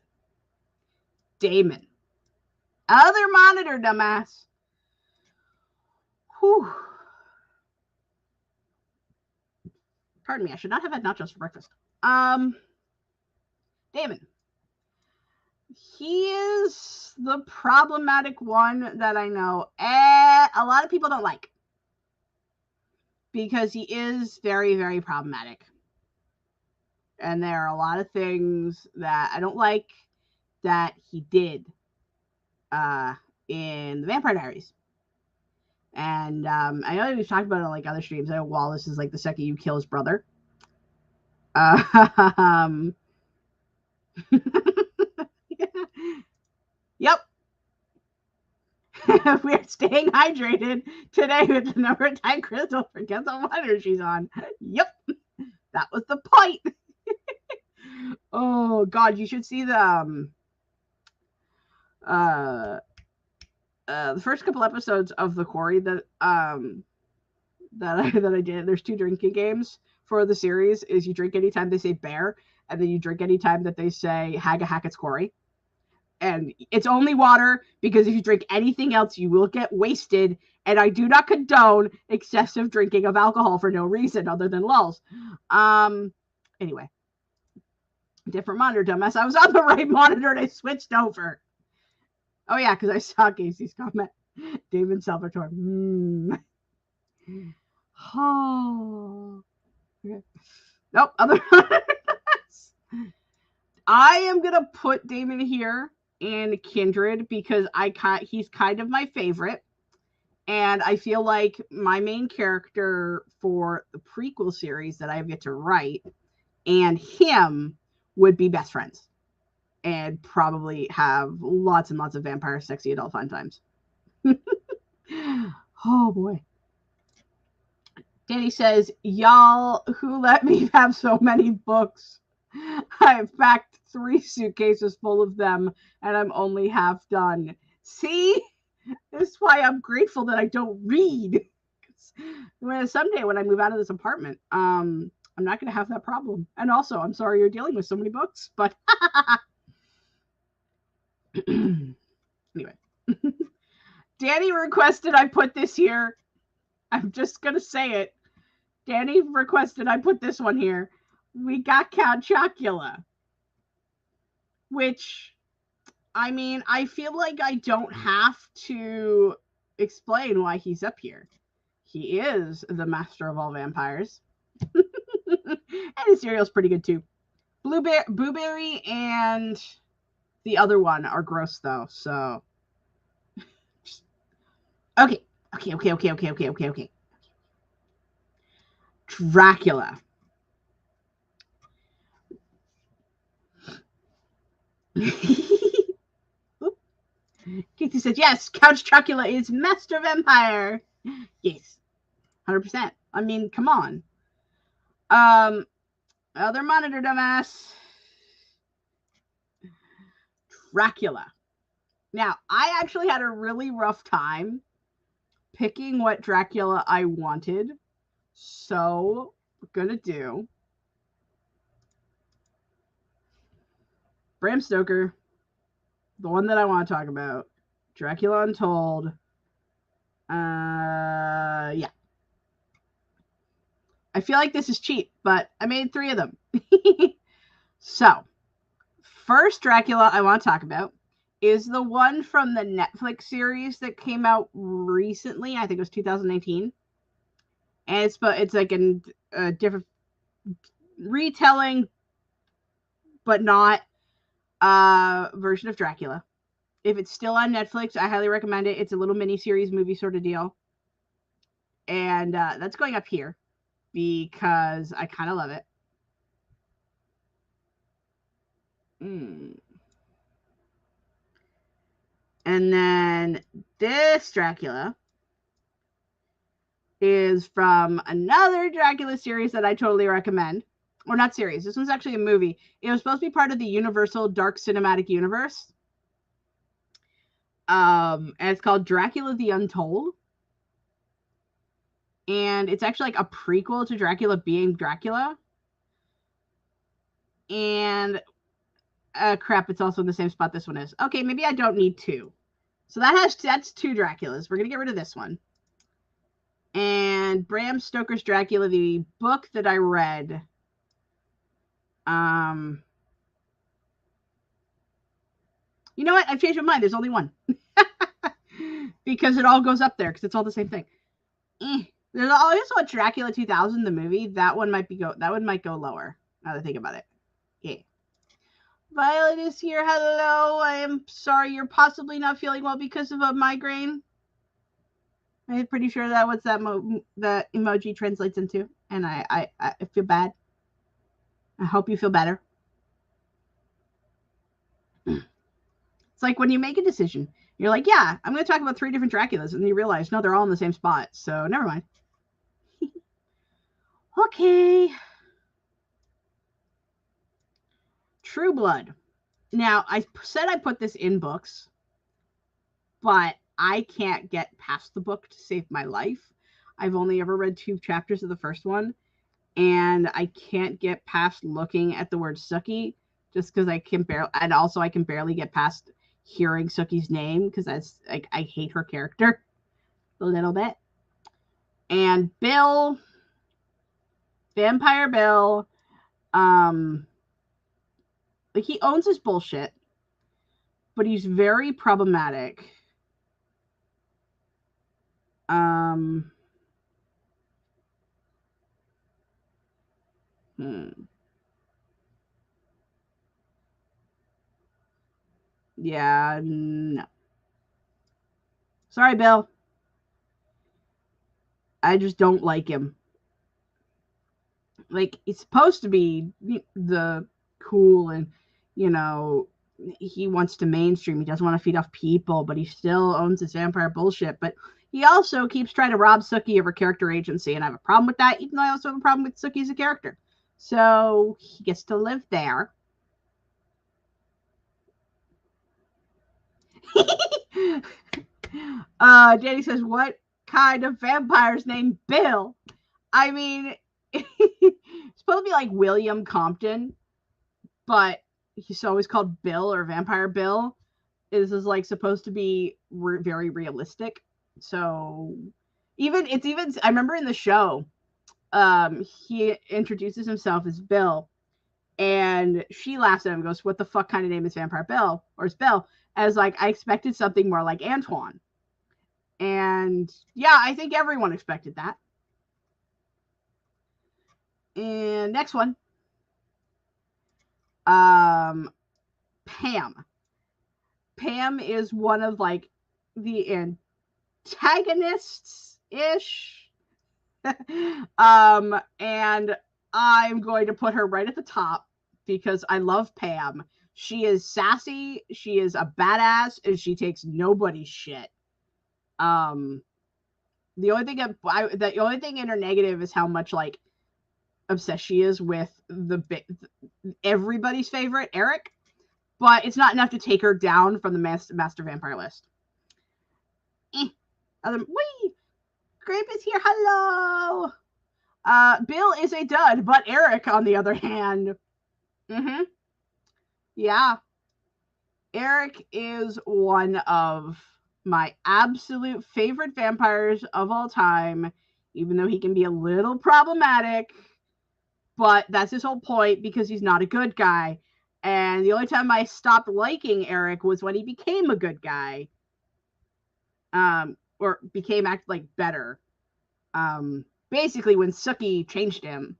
A: Damon. Other monitor, dumbass. Whew. Pardon me, I should not have had nachos for breakfast. Damon. He is the problematic one that I know a lot of people don't like. Because he is very, very problematic. And there are a lot of things that I don't like that he did in the Vampire Diaries. And I know we've talked about it on, like, other streams. I know Wallace is, like, the second you kill his brother. Yep. We're staying hydrated today with the number of time Crystal forgets what water she's on. Yep. That was the point. Oh, God, you should see the first couple episodes of The Quarry that I did. There's 2 drinking games for the series. Is you drink anytime they say bear, and then you drink anytime that they say Haga Hackett's Quarry. And it's only water, because if you drink anything else, you will get wasted. And I do not condone excessive drinking of alcohol for no reason other than lulls. Anyway. Different monitor, dumbass. I was on the right monitor and I switched over. Oh, yeah, because I saw Casey's comment. David Salvatore. Oh. Okay. Nope. Other I am going to put Damon here in Kindred because he's kind of my favorite. And I feel like my main character for the prequel series that I get to write and him would be best friends and probably have lots and lots of vampire sexy adult fun times. Oh boy. Danny says, y'all who let me have so many books. I've packed 3 suitcases full of them and I'm only half done. See? This is why I'm grateful that I don't read. Someday when I move out of this apartment, I'm not going to have that problem. And also, I'm sorry you're dealing with so many books, but anyway. Danny requested I put this here. I'm just going to say it. Danny requested I put this one here. We got Count Chocula. Which, I mean, I feel like I don't have to explain why he's up here. He is the master of all vampires. And his cereal's pretty good too. Blueberry and the other one are gross though, so Okay. Dracula. Casey says, yes, Count Chocula is master vampire. Yes, 100%. I mean, come on. Other monitor, dumbass. Dracula. Now, I actually had a really rough time picking what Dracula I wanted. So, we're going to do Bram Stoker, the one that I want to talk about, Dracula Untold. Yeah. I feel like this is cheap, but I made 3 of them. So, first Dracula I want to talk about is the one from the Netflix series that came out recently. I think it was 2019. And it's like a different retelling, but not version of Dracula. If it's still on Netflix, I highly recommend it. It's a little mini-series movie sort of deal. And that's going up here because I kind of love it. And then this Dracula is from another Dracula series that I totally recommend. Or not series. This one's actually a movie. It was supposed to be part of the Universal Dark Cinematic Universe. And it's called Dracula the Untold. And it's actually like a prequel to Dracula being Dracula. And crap, it's also in the same spot this one is. Okay, maybe I don't need 2. So that's 2 Draculas. We're gonna get rid of this one. And Bram Stoker's Dracula, the book that I read. You know what? I've changed my mind. There's only one. Because it all goes up there because it's all the same thing. There's also a Dracula 2000, the movie. That one might go lower. Now that I think about it. Yeah. Violet is here. Hello. I am sorry you're possibly not feeling well because of a migraine. I'm pretty sure that was that emoji translates into. And I feel bad. I hope you feel better. It's like when you make a decision, you're like, yeah, I'm going to talk about 3 different Draculas. And you realize, no, they're all in the same spot. So never mind. Okay. True Blood. Now, I said I put this in books, but I can't get past the book to save my life. I've only ever read 2 chapters of the first one, and I can't get past looking at the word Sookie just because I can barely get past hearing Sookie's name because that's like I hate her character a little bit. And Bill, Vampire Bill, like he owns his bullshit, but he's very problematic. Yeah, no. Sorry, Bill. I just don't like him. Like, he's supposed to be the cool and, you know, he wants to mainstream. He doesn't want to feed off people, but he still owns his vampire bullshit. But he also keeps trying to rob Sookie of her character agency, and I have a problem with that, even though I also have a problem with Sookie as a character. So he gets to live there. Danny says, what kind of vampire's named Bill? I mean, it's supposed to be like William Compton, but he's always called Bill or Vampire Bill. This is like supposed to be very realistic. So I remember in the show, he introduces himself as Bill, and she laughs at him and goes, what the fuck kind of name is Vampire Bill? Or is Bill? As like, I expected something more like Antoine. And yeah, I think everyone expected that. And next one. Pam. Pam is one of like the protagonists-ish. And I'm going to put her right at the top because I love Pam. She is sassy, she is a badass, and she takes nobody's shit. The only thing in her negative is how much like obsessed she is with everybody's favorite, Eric. But it's not enough to take her down from the master vampire list. Wee! Grape is here. Hello. Bill is a dud, but Eric, on the other hand, yeah, Eric is one of my absolute favorite vampires of all time, even though he can be a little problematic. But that's his whole point, because he's not a good guy. And the only time I stopped liking Eric was when he became a good guy. Or became better. Basically when Sookie changed him,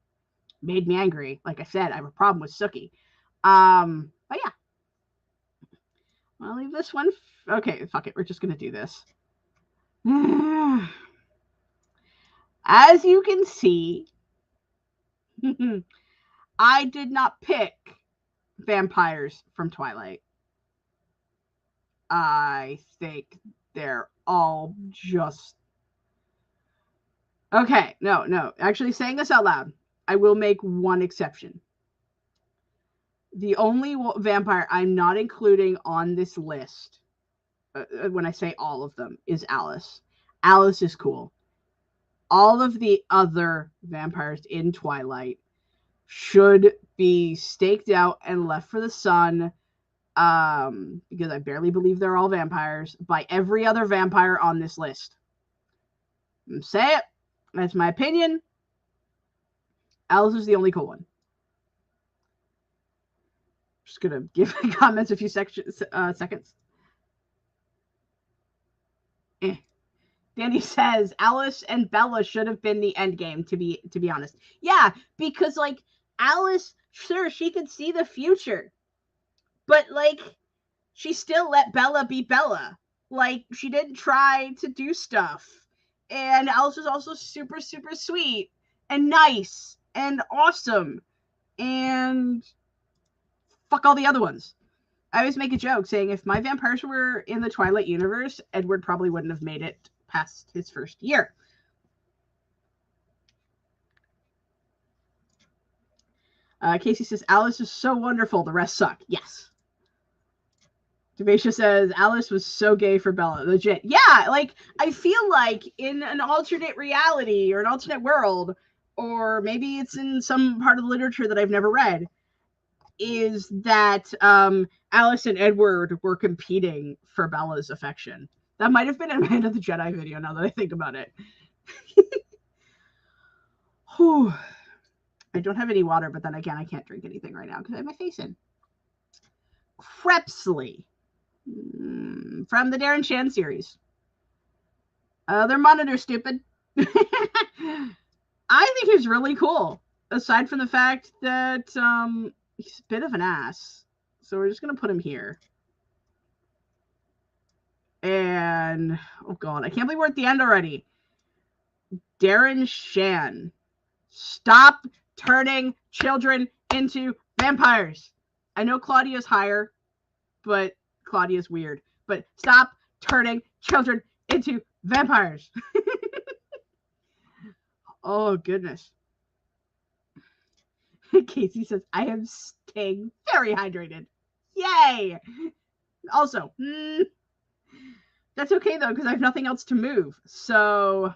A: made me angry. Like I said, I have a problem with Sookie. But yeah. I'll leave this one. Okay, fuck it. We're just gonna do this. As you can see, I did not pick vampires from Twilight. I think they're all just... Okay, no. Actually, saying this out loud, I will make one exception. The only vampire I'm not including on this list, when I say all of them, is Alice. Alice is cool. All of the other vampires in Twilight should be staked out and left for the sun, because I barely believe they're all vampires, by every other vampire on this list. Say it. That's my opinion. Alice is the only cool one. Just gonna give comments a few seconds. Danny says Alice and Bella should have been the end game, to be honest. Yeah, because like Alice, sure, she could see the future, but like she still let Bella be Bella. Like she didn't try to do stuff. And Alice was also super, super sweet and nice and awesome. And fuck all the other ones. I always make a joke saying if my vampires were in the Twilight universe, Edward probably wouldn't have made it past his first year. Casey says, Alice is so wonderful, the rest suck. Yes. Devacia says, Alice was so gay for Bella. Legit. Yeah, like, I feel like in an alternate reality or an alternate world, or maybe it's in some part of the literature that I've never read, is that Alice and Edward were competing for Bella's affection. That might have been in my End of the Jedi video, now that I think about it. Whew. I don't have any water, but then again, I can't drink anything right now because I have my face in. Crepsley. From the Darren Shan series. Their monitor's stupid. I think he's really cool. Aside from the fact that he's a bit of an ass. So we're just going to put him here. And, oh god, I can't believe we're at the end already. Darren Shan. Stop turning children into vampires. I know Claudia's higher, but Claudia's weird. But stop turning children into vampires. Oh, goodness. Casey says, I am staying very hydrated. Yay! Also, that's okay, though, because I have nothing else to move. So,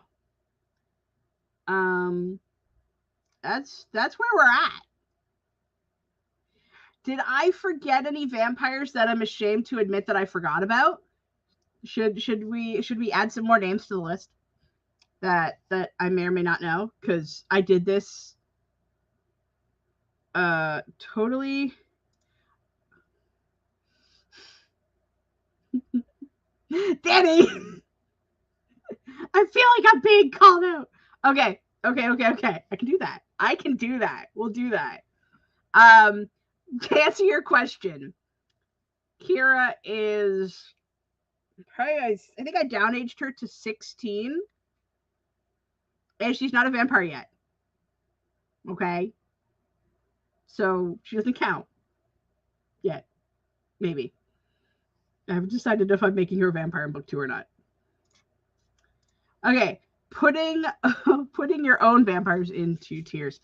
A: that's where we're at. Did I forget any vampires that I'm ashamed to admit that I forgot about? Should we add some more names to the list that I may or may not know? Because I did this totally. Danny! I feel like I'm being called out. Okay. I can do that. We'll do that. To answer your question, Kira is I think I down aged her to 16. And she's not a vampire yet. Okay? So she doesn't count. Yet. Maybe. I haven't decided if I'm making her a vampire in book 2 or not. Okay. Putting your own vampires into tiers.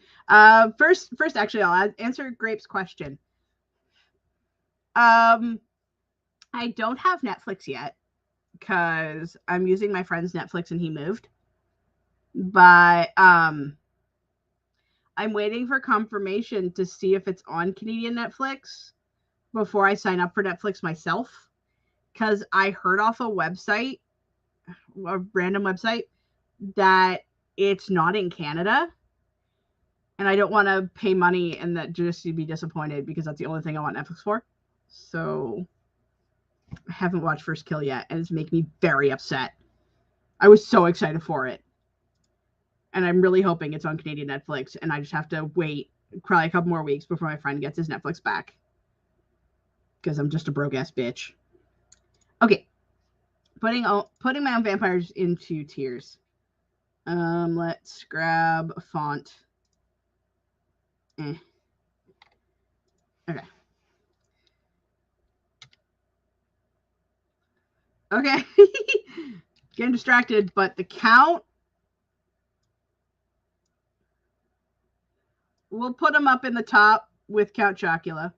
A: First, actually, I'll answer Grape's question. I don't have Netflix yet because I'm using my friend's Netflix and he moved. But I'm waiting for confirmation to see if it's on Canadian Netflix before I sign up for Netflix myself. Because I heard off a website, a random website, that it's not in Canada. And I don't want to pay money and that just to be disappointed because that's the only thing I want Netflix for. So I haven't watched First Kill yet, and it's making me very upset. I was so excited for it. And I'm really hoping it's on Canadian Netflix, and I just have to wait probably a couple more weeks before my friend gets his Netflix back. Because I'm just a broke-ass bitch. Okay. Putting my own vampires into tiers. Let's grab a font. Okay. Okay. Getting distracted, but the count, we'll put him up in the top with Count Chocula.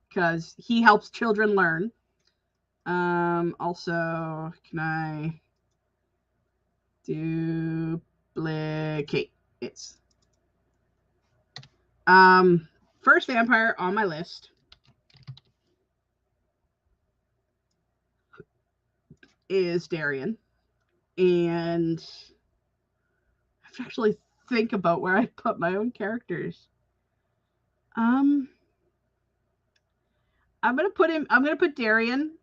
A: Because he helps children learn. Also, can I duplicate? It's first vampire on my list is Darian, and I have to actually think about where I put my own characters. I'm gonna put Darian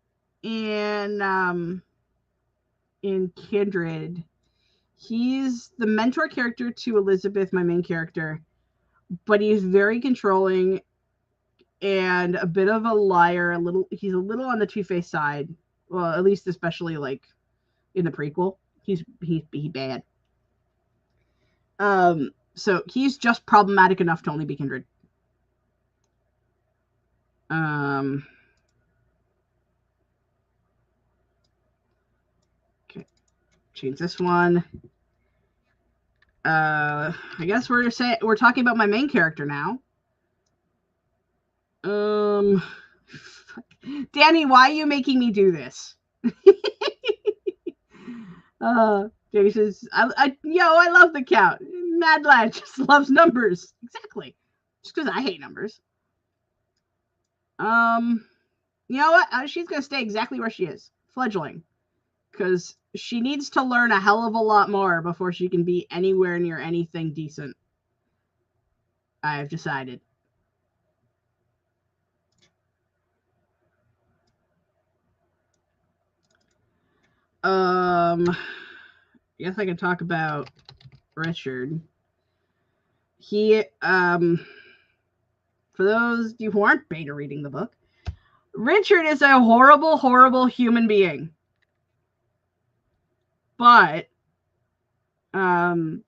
A: in Kindred. He's the mentor character to Elizabeth, my main character, but he's very controlling and a bit of a liar. He's a little on the two-faced side. Well, at least especially like in the prequel, he's bad. So he's just problematic enough to only be Kindred. Okay, change this one. I guess we're talking about my main character now. Danni, why are you making me do this? Danni says, I love the count. Mad lad just loves numbers. Exactly. Just because I hate numbers. You know what? She's gonna stay exactly where she is, fledgling, because she needs to learn a hell of a lot more before she can be anywhere near anything decent. I've decided. Guess I can talk about Richard. He, for those of you who aren't beta reading the book, Richard is a horrible, horrible human being. But, the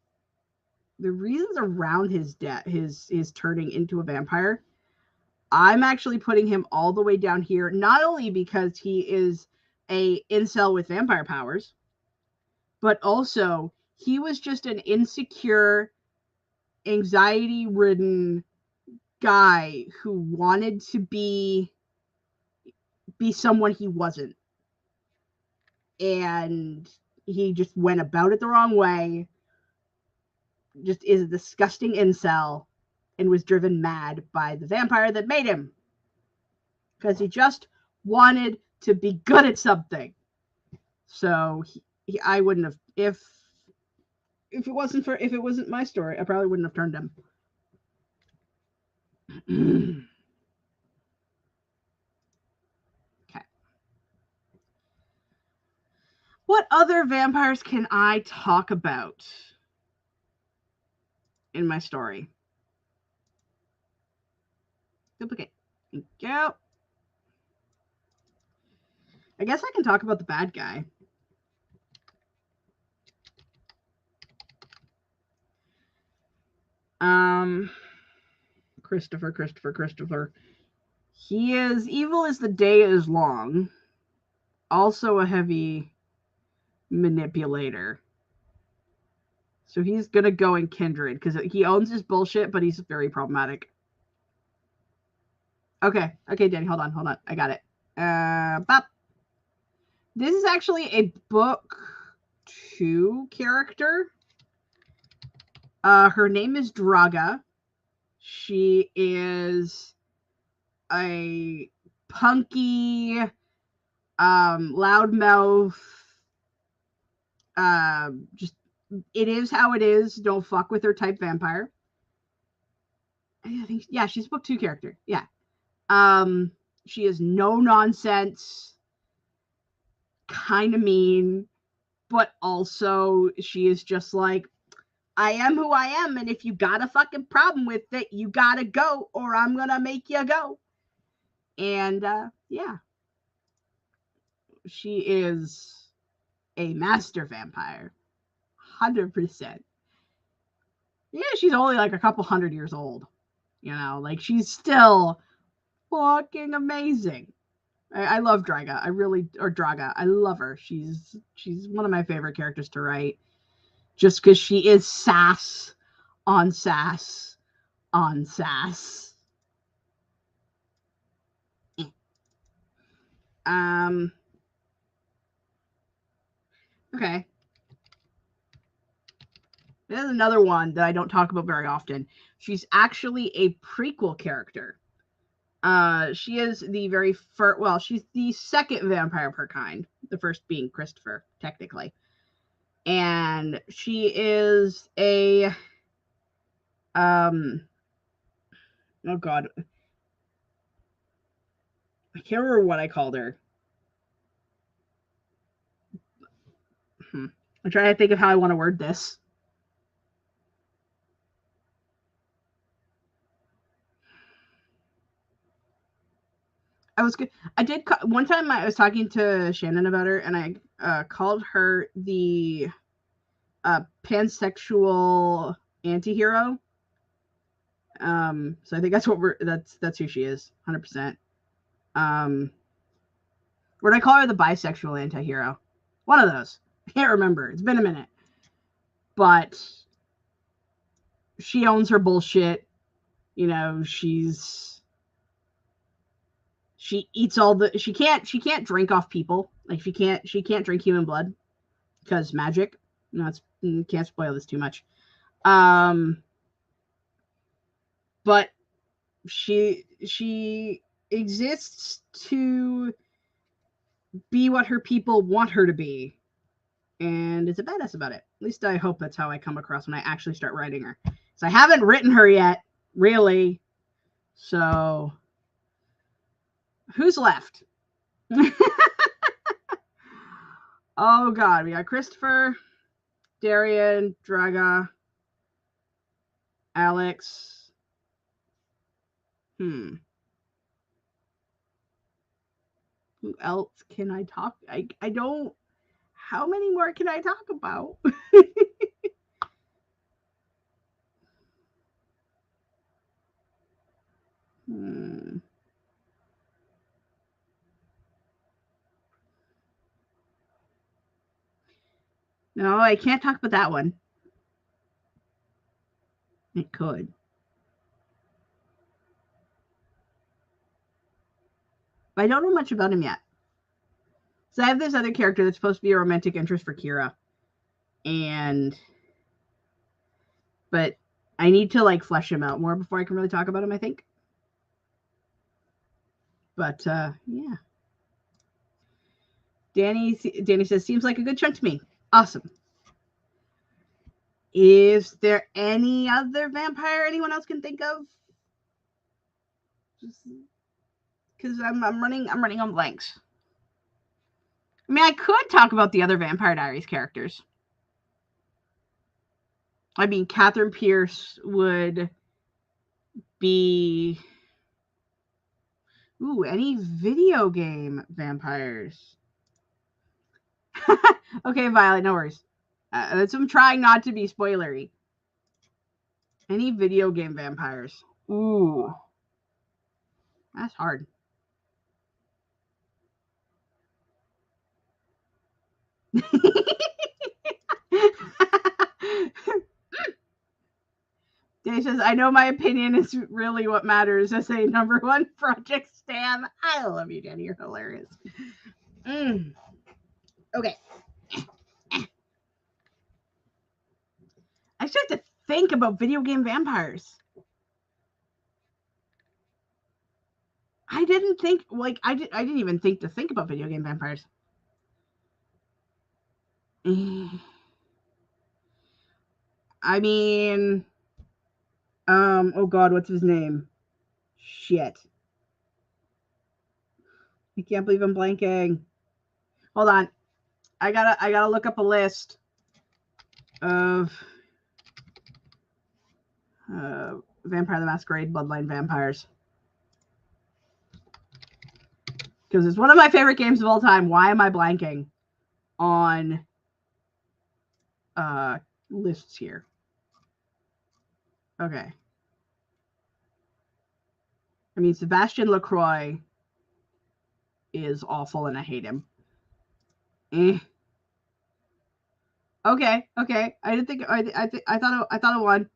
A: reasons around his death, his turning into a vampire, I'm actually putting him all the way down here, not only because he is a incel with vampire powers, but also he was just an insecure, anxiety-ridden guy who wanted to be someone he wasn't. And he just went about it the wrong way, just is a disgusting incel, and was driven mad by the vampire that made him. Because he just wanted to be good at something. So I wouldn't have, if it wasn't my story, I probably wouldn't have turned him. Okay. What other vampires can I talk about in my story? Duplicate. Thank you. I guess I can talk about the bad guy. Christopher. He is evil as the day is long. Also a heavy manipulator. So he's gonna go in Kindred because he owns his bullshit, but he's very problematic. Okay, Danny, hold on. I got it. Bop. This is actually a book 2 character. Her name is Draga. She is a punky, loudmouth, just it is how it is, don't fuck with her type vampire. I think, yeah, she's a book 2 character. Yeah. She is no nonsense, kind of mean, but also she is just like, I am who I am, and if you got a fucking problem with it, you gotta go, or I'm gonna make you go. And yeah, she is a master vampire, 100%. Yeah, she's only like a couple hundred years old, you know, like she's still fucking amazing. I love Draga. Draga. I love her. She's one of my favorite characters to write, just because she is sass on sass on sass. Okay. This is another one that I don't talk about very often. She's actually a prequel character. She is the very first, well, she's the second vampire of her kind, the first being Christopher, technically. And she is a, oh god, I can't remember what I called her. I'm trying to think of how I want to word this. I did one time I was talking to Shannon about her, and I called her the pansexual anti-hero. So I think that's what that's who she is, 100%. Or did I call her the bisexual anti-hero? One of those. I can't remember. It's been a minute. But she owns her bullshit. You know, she eats all the she can't drink off people. Like she can't drink human blood because magic. No, can't spoil this too much. But she exists to be what her people want her to be, and is a badass about it. At least I hope that's how I come across when I actually start writing her. So I haven't written her yet, really. So who's left? Oh god, we got Christopher, Darian, Draga, Alex. Who else can I talk? I don't. How many more can I talk about? No, I can't talk about that one. It could. But I don't know much about him yet. So I have this other character that's supposed to be a romantic interest for Kira. But I need to like flesh him out more before I can really talk about him, I think. But yeah. Danny says, seems like a good chunk to me. Awesome. Is there any other vampire anyone else can think of? Because I'm running on blanks. I mean, I could talk about the other Vampire Diaries characters. I mean, Catherine Pierce would be... Ooh, any video game vampires? Okay, Violet, no worries. I'm trying not to be spoilery. Any video game vampires? Ooh. That's hard. Danny says, I know my opinion is really what matters as a #1 Project Stan. I love you, Danny. You're hilarious. Okay. I start to think about video game vampires. I didn't think, like, I didn't even think to think about video game vampires. I mean, oh God, what's his name? Shit. I can't believe I'm blanking. Hold on. I gotta look up a list of Vampire the Masquerade Bloodline vampires. Because it's one of my favorite games of all time. Why am I blanking on lists here? Okay. I mean, Sebastian LaCroix is awful and I hate him. Okay. I didn't think I thought of one.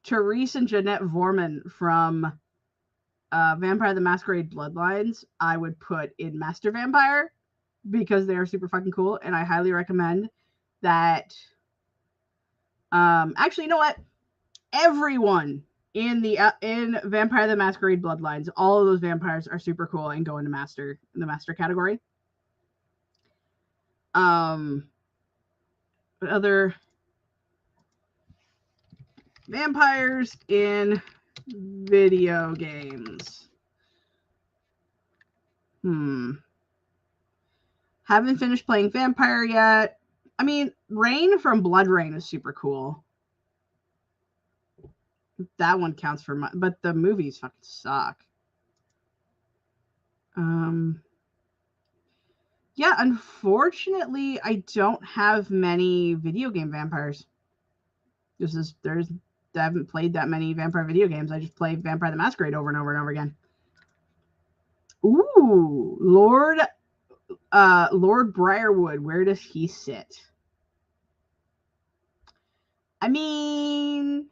A: Therese and Jeanette Vorman from Vampire the Masquerade Bloodlines, I would put in Master Vampire because they are super fucking cool, and I highly recommend that. Actually, you know what? Everyone in Vampire the Masquerade Bloodlines, all of those vampires are super cool and go into the Master category. Other vampires in video games. Haven't finished playing Vampire yet. I mean, Rain from Blood Rain is super cool. That one counts for my, but the movies fucking suck. Yeah, unfortunately, I don't have many video game vampires. I haven't played that many vampire video games. I just play Vampire the Masquerade over and over and over again. Ooh, Lord Briarwood, where does he sit? I mean,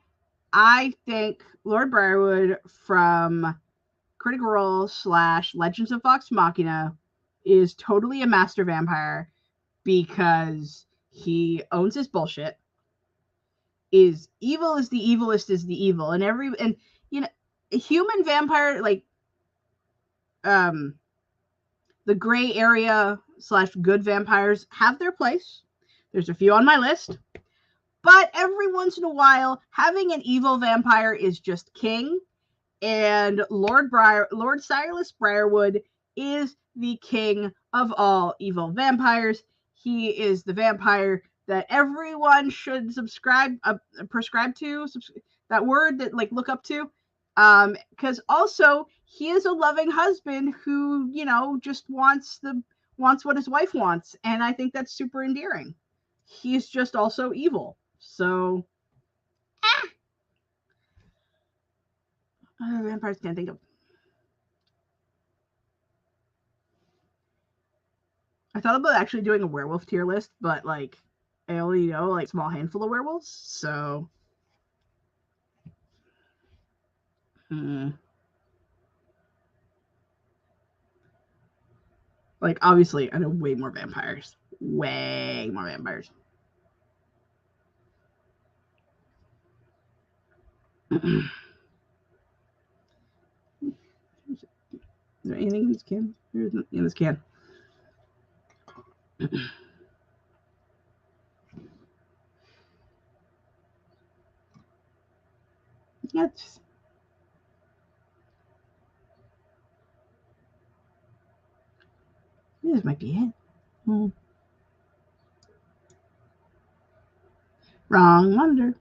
A: I think Lord Briarwood from Critical Role / Legends of Vox Machina is totally a master vampire because he owns his bullshit. Is evil is the evilest is the evil, and you know, a human vampire, like the gray area / good vampires have their place. There's a few on my list, but every once in a while, having an evil vampire is just king. And Lord Silas Briarwood is the king of all evil vampires. He is the vampire that everyone should prescribe to. That word that look up to. Because also he is a loving husband who just wants what his wife wants, and I think that's super endearing. He's just also evil. So. Vampires can't think of. I thought about actually doing a werewolf tier list, but I only know a small handful of werewolves, so. Obviously, I know way more vampires. Way more vampires. Is there anything in this can? There's nothing in this can. Yeah, this might be it. Wrong monitor.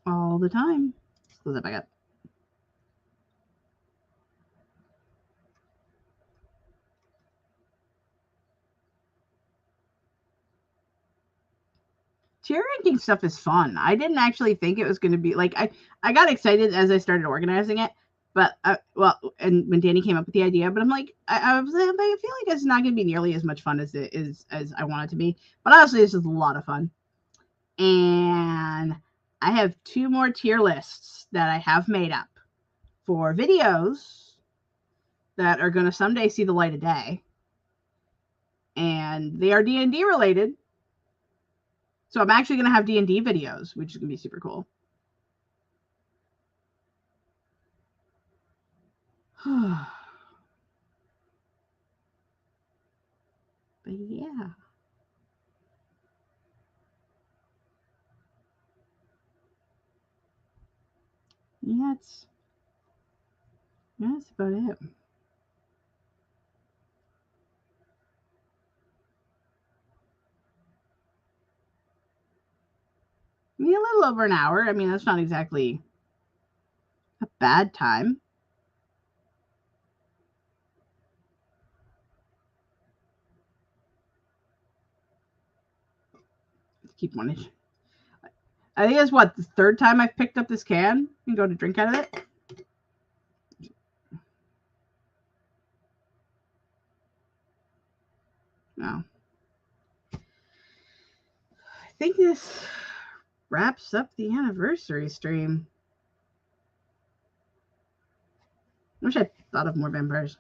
A: All the time. Let's close that back up. Tier ranking stuff is fun. I didn't actually think it was going to be like I got excited as I started organizing it, but and when Danny came up with the idea, but I'm like I was like, I feel like it's not going to be nearly as much fun as it is as I want it to be. But honestly, this is a lot of fun, and I have 2 more tier lists that I have made up for videos that are going to someday see the light of day, and they are D&D related. So I'm actually going to have D&D videos, which is going to be super cool. But yeah. Yeah, that's about it. I mean, a little over an hour. I mean, that's not exactly a bad time. Keep one. I think it's what, the 3rd time I've picked up this can and go to drink out of it. No. I think this wraps up the anniversary stream. I wish I thought of more vampires.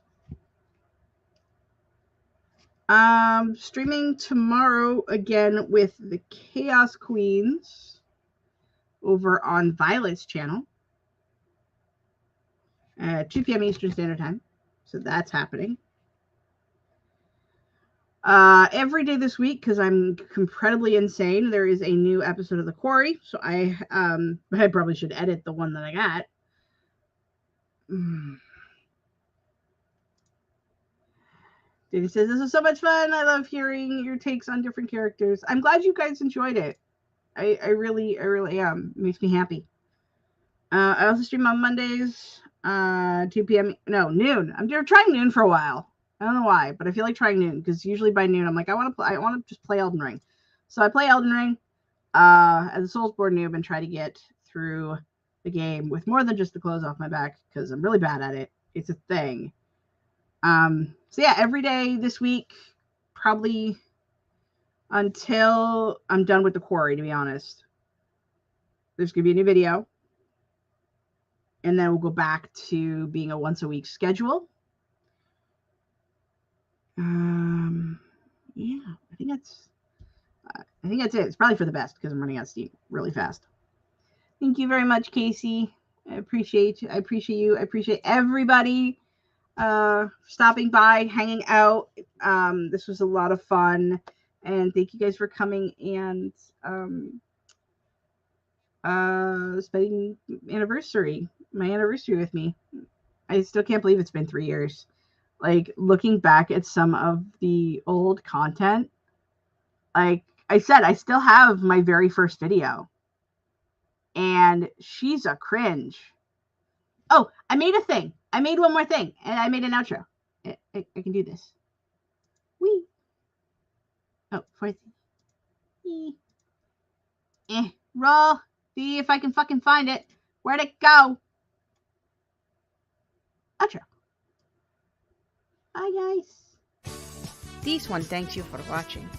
A: Streaming tomorrow again with the Chaos Queens over on Violet's channel at 2 p.m. Eastern Standard Time. So that's happening. Every day this week, because I'm incredibly insane, there is a new episode of The Quarry. So I probably should edit the one that I got. Danny says, this is so much fun. I love hearing your takes on different characters. I'm glad you guys enjoyed it. I really am. It makes me happy. I also stream on Mondays, 2 p.m. No, noon. I'm trying noon for a while. I don't know why, but I feel like trying noon because usually by noon I'm like, I want to just play Elden Ring. So I play Elden Ring as a Soulsborne noob and try to get through the game with more than just the clothes off my back because I'm really bad at it. It's a thing. So yeah, every day this week, probably until I'm done with The Quarry, to be honest. There's going to be a new video. And then we'll go back to being a once a week schedule. Yeah, I think that's it. It's probably for the best because I'm running out of steam really fast. Thank you very much, Casey. I appreciate you. I appreciate everybody stopping by, hanging out. This was a lot of fun, and thank you guys for coming and spending my anniversary with me. I still can't believe it's been 3 years. Like, looking back at some of the old content, like I said, I still have my very first video. And she's a cringe. Oh, I made a thing. I made one more thing. And I made an outro. I can do this. Wee. Oh, 4th. Roll. See if I can fucking find it. Where'd it go? Outro. Bye, guys.
B: This one thanks you for watching.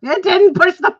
A: It didn't push the button.